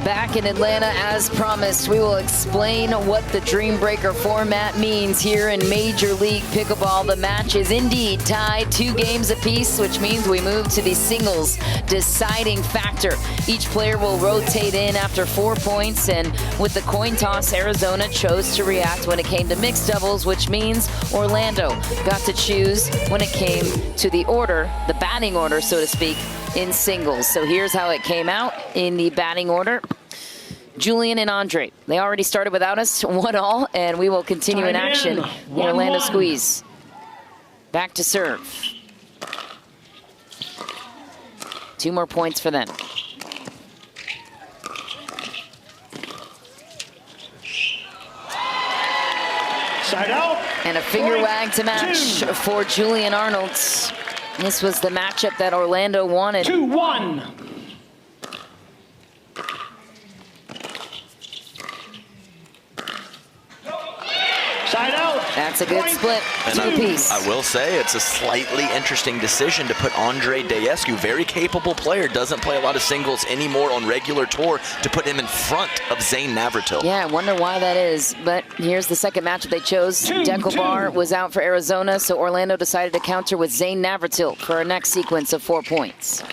Back in Atlanta, as promised, we will explain what the Dream Breaker format means here in Major League Pickleball. The match is indeed tied 2 games apiece, which means we move to the singles deciding factor. Each player will rotate in after 4 points, and with the coin toss, Arizona chose to react when it came to mixed doubles, which means Orlando got to choose when it came to the order, the batting order, so to speak, in singles. So here's how it came out in the batting order. Julian and Andre, they already started without us, 1-1, and we will continue in action. The Orlando squeeze. Back to serve. 2 more points for them. Side out. And a finger wag to match for Julian Arnold. This was the matchup that Orlando wanted. 2-1. Side out. That's a good split. And 2 apiece. I will say it's a slightly interesting decision to put Andre Deescu, very capable player, doesn't play a lot of singles anymore on regular tour, to put him in front of Zane Navratil. Yeah, I wonder why that is. But here's the second matchup they chose. Deckelbar was out for Arizona, so Orlando decided to counter with Zane Navratil for our next sequence of 4 points.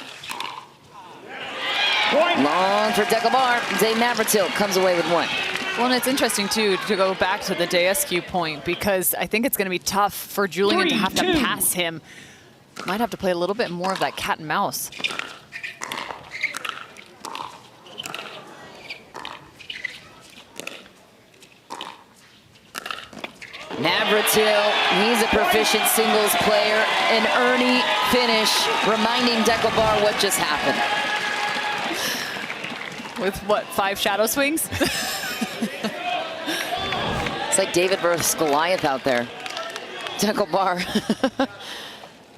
Long for Deckelbar. Zane Navratil comes away with 1. Well, and it's interesting, too, to go back to the DSQ point, because I think it's going to be tough for Julian to have to pass him. Might have to play a little bit more of that cat and mouse. Navratil, he's a proficient singles player. An Ernie finish, reminding Deckelbar what just happened. With what, 5 shadow swings? It's like David versus Goliath out there. Deckelbar.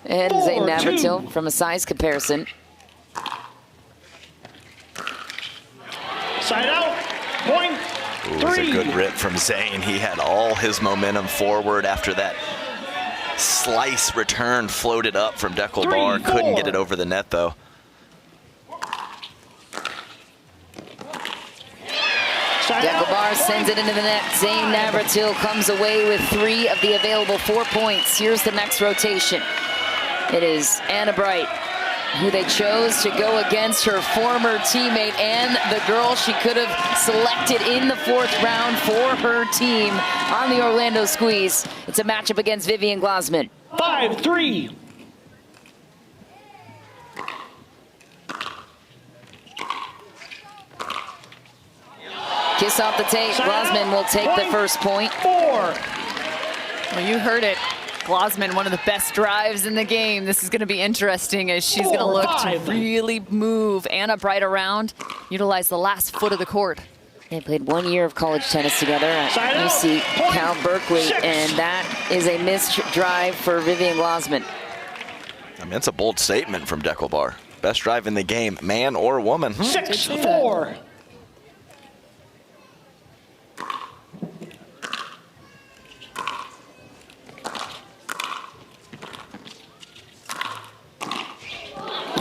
And Zane Navratil from a size comparison. Side out, point. Ooh, it was a good rip from Zane. He had all his momentum forward after that slice return floated up from Deckelbar. Couldn't get it over the net, though. Deckelbar sends it into the net. Zane Navratil comes away with 3 of the available 4 points. Here's the next rotation. It is Anna Bright, who they chose to go against her former teammate and the girl she could have selected in the 4th round for her team on the Orlando Squeeze. It's a matchup against Vivian Glasman. 5-3. Kiss off the tape. Glasman will take the first point. 4. Well, you heard it. Glasman, one of the best drives in the game. This is going to be interesting as she's going to look to really move Anna Bright around, utilize the last foot of the court. They played 1 year of college tennis together at UC Cal Berkeley, and that is a missed drive for Vivian Glasman. I mean, it's a bold statement from Deckelbar. Best drive in the game, man or woman. 6-4.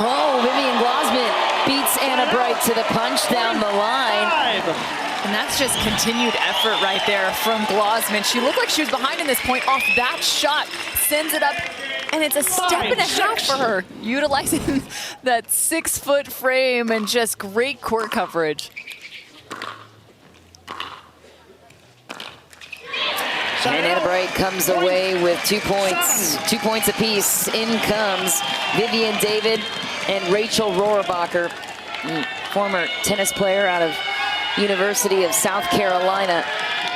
Oh, Vivian Glasman beats Anna Bright to the punch down the line. And that's just continued effort right there from Glasman. She looked like she was behind in this point off that shot. Sends it up, and it's a step and a half for her, utilizing that 6-foot frame and just great court coverage. And Anna Bright comes away with 2 points. 2 points apiece. In comes Vivian David and Rachel Rohrabacher, former tennis player out of University of South Carolina.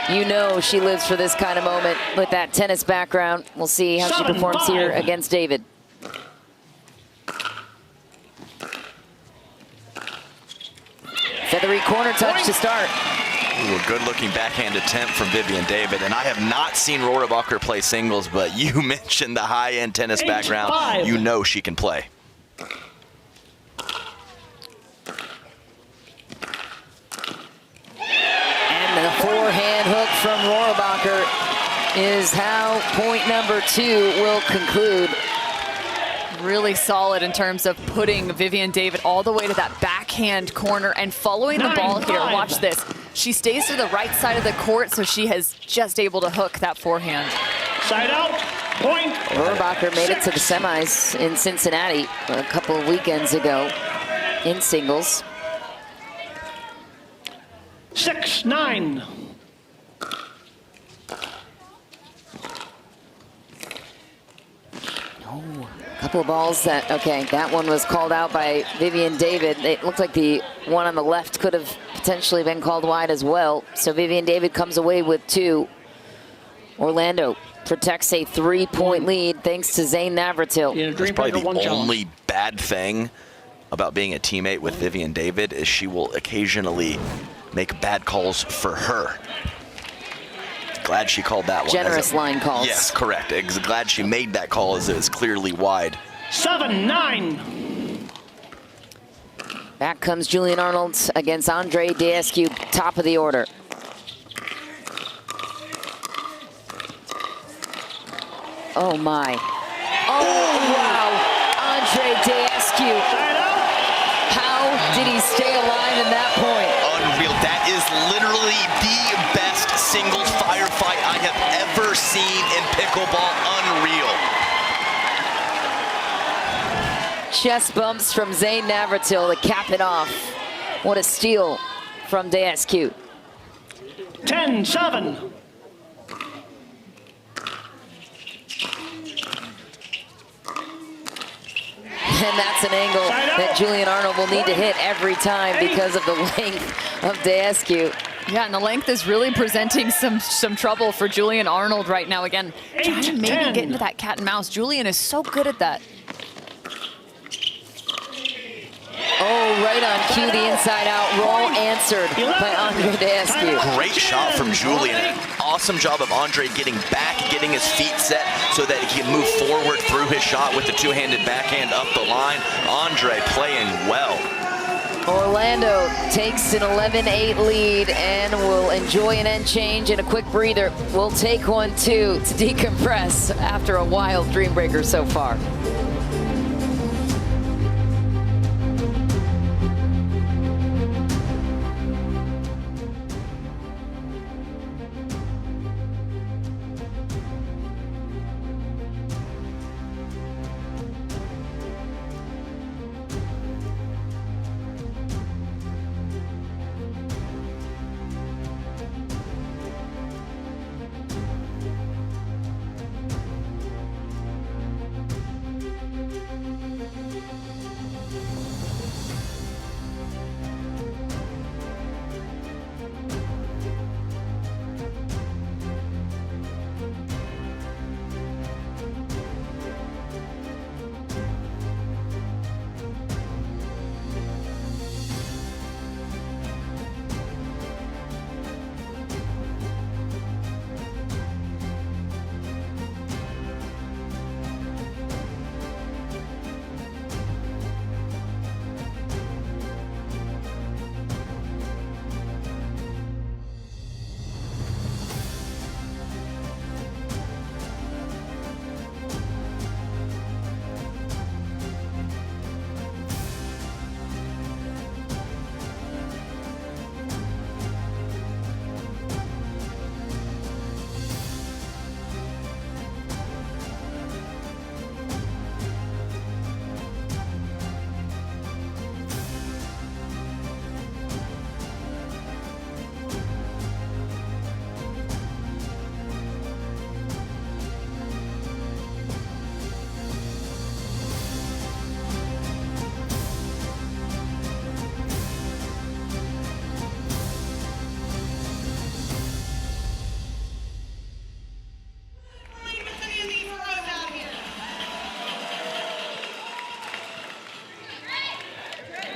You know she lives for this kind of moment with that tennis background. We'll see how she performs here against David. Feathery corner touch to start. Ooh, a good-looking backhand attempt from Vivian David. And I have not seen Rohrabacher play singles, but you mentioned the high-end tennis background. You know she can play. And the forehand hook from Rohrabacher is how point number 2 will conclude. Really solid in terms of putting Vivian David all the way to that backhand corner and following the ball here. Watch this. She stays to the right side of the court, so she has just able to hook that forehand. Side out, point. Rohrabacher made it to the semis in Cincinnati a couple of weekends ago in singles. 6-9. Couple of balls that, okay, that one was called out by Vivian David. It looked like the one on the left could have potentially been called wide as well. So Vivian David comes away with 2. Orlando protects a 3-point lead thanks to Zane Navratil. That's probably the only bad thing about being a teammate with Vivian David is she will occasionally make bad calls for her. Glad she called that one. Generous line calls. Yes, correct. Glad she made that call as it was clearly wide. 7-9. Back comes Julian Arnold against Andre Descu, top of the order. Oh my. Oh wow, Andre Descu. How did he stay alive in that point? Unreal. That is literally the best singles firefight I have ever seen in pickleball. Unreal. Chest bumps from Zane Navratil to cap it off. What a steal from Descu. 10-7. And that's an angle that Julian Arnold will need to hit every time because of the length of Daescu. Yeah, and the length is really presenting some trouble for Julian Arnold right now. Again, trying to maybe get into that cat and mouse. Julian is so good at that. Oh, right on cue, the inside out roll answered by Andre Daescu. Great shot from Julian. Awesome job of Andre getting back, getting his feet set so that he can move forward through his shot with the two-handed backhand up the line. Andre playing well. Orlando takes an 11-8 lead and will enjoy an end change and a quick breather. We'll take one, too, to decompress after a wild dream breaker so far.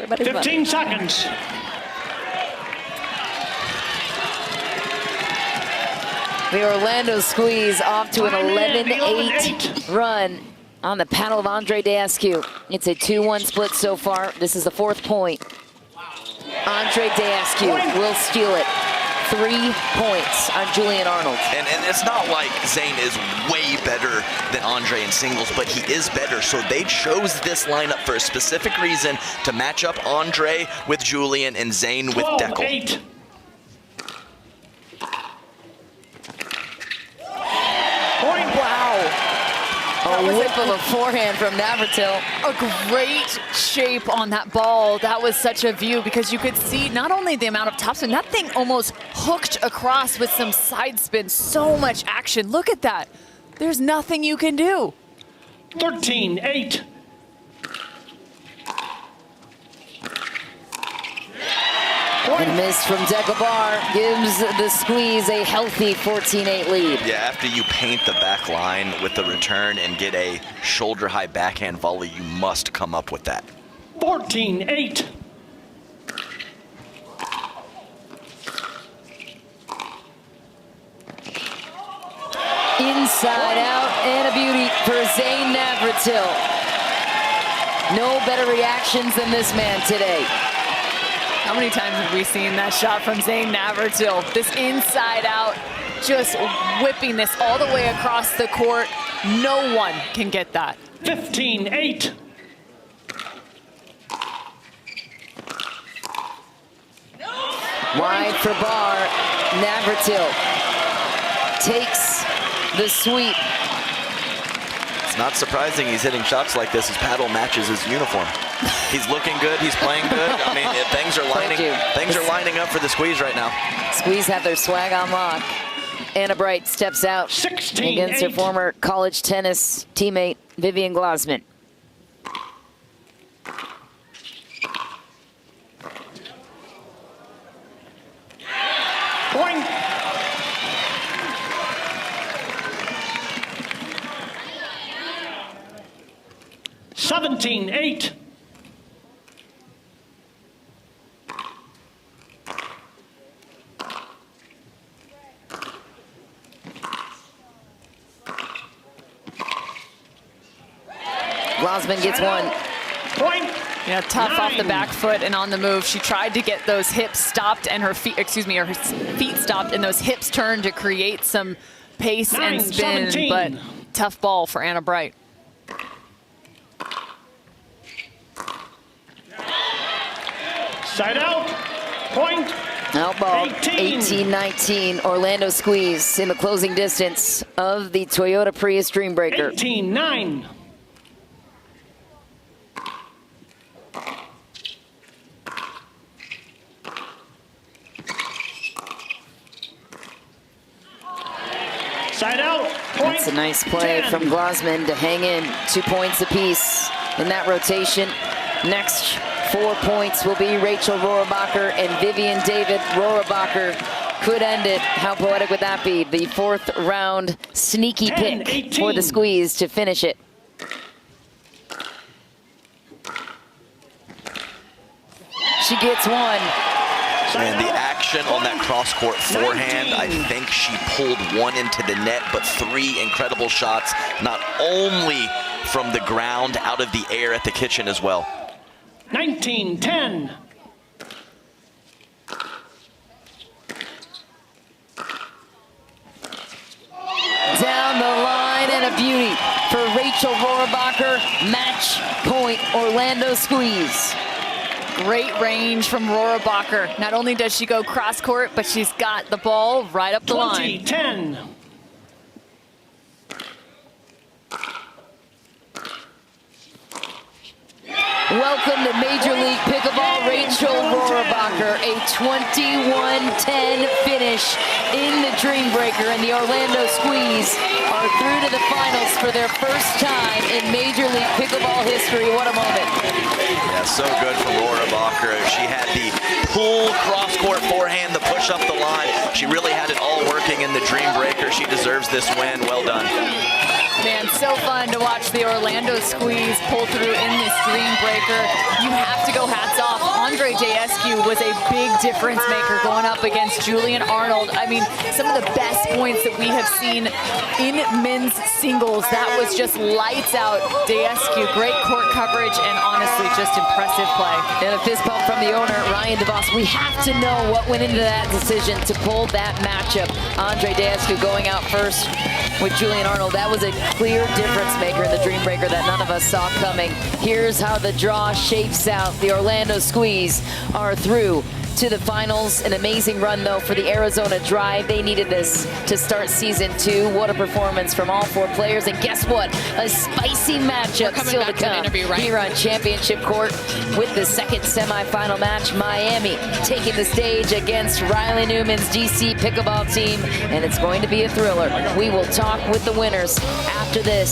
Everybody's 15 seconds. The Orlando squeeze off to an 11-8 run on the paddle of Andre Daescu. It's a 2-1 split so far. This is the 4th point. Andre Daescu will steal it. 3 points on Julian Arnold. And it's not like Zane is way better than Andre in singles, but he is better. So they chose this lineup for a specific reason to match up Andre with Julian and Zane with Deckel. 8. A whip of a forehand from Navratil. A great shape on that ball. That was such a view because you could see not only the amount of topspin, that thing almost hooked across with some side spin. So much action. Look at that. There's nothing you can do. 13-8. And missed from Deckel gives the squeeze a healthy 14-8 lead. Yeah, after you paint the back line with the return and get a shoulder-high backhand volley, you must come up with that. 14-8. Inside out and a beauty for Zane Navratil. No better reactions than this man today. How many times have we seen that shot from Zane Navratil? This inside out, just whipping this all the way across the court. No one can get that. 15-8. Wide for Barr. Navratil takes the sweep. It's not surprising he's hitting shots like this. His paddle matches his uniform. He's looking good. He's playing good. I mean, things are lining up for the Squeeze right now. Squeeze have their swag on lock. Anna Bright steps out against her former college tennis teammate, Vivian Glasman. Point. $17-8. Glasman gets one. Point. Yeah, tough off the back foot and on the move. She tried to get those hips stopped and her feet, her feet stopped and those hips turned to create some pace and spin, 17. but tough ball for Anna Bright. Side out. Point. Outball, 18-19. Orlando Squeeze in the closing distance of the Toyota Prius Dreambreaker. 18-9. Side out. Point. That's a nice play 10. from Glasman to hang in 2 points apiece in that rotation. Next 4 points will be Rachel Rohrabacher and Vivian David. Rohrabacher could end it. How poetic would that be? The fourth round sneaky 10, pick 18. for the Squeeze to finish it. She gets one. And the action on that cross-court forehand, I think she pulled one into the net, but 3 incredible shots, not only from the ground, out of the air at the kitchen as well. 19-10. Down the line and a beauty for Rachel Rohrabacher. Match point, Orlando Squeeze. Great range from Rohrabacher. Not only does she go cross court, but she's got the ball right up the line. 20-10. Welcome to Major League Pickleball, Rachel Rohrabacher. A 21-10 finish in the Dreambreaker, and the Orlando Squeeze are through to the finals for their first time in Major League Pickleball history. What a moment. Yeah, so good for Rohrabacher. She had the pull cross-court forehand, the push up the line. She really had it all working in the Dreambreaker. She deserves this win. Well done. Man, so fun to watch the Orlando Squeeze pull through in this Dreambreaker. You have to go hats off. Andre Daescu was a big difference maker going up against Julian Arnold. I mean, some of the best points that we have seen in men's singles. That was just lights out. Daescu, great court coverage, and honestly, just impressive play. And a fist bump from the owner, Ryan DeVos. We have to know what went into that decision to pull that matchup. Andre Daescu going out first with Julian Arnold. That was a clear difference maker in the Dreambreaker that none of us saw coming. Here's how the draw shapes out. The Orlando Squeeze are through to the finals. An amazing run, though, for the Arizona Drive. They needed this to start season 2. What a performance from all 4 players. And guess what? A spicy matchup still to come here on Championship Court with the second semifinal match. Miami taking the stage against Riley Newman's DC Pickleball team, and it's going to be a thriller. We will talk with the winners after this.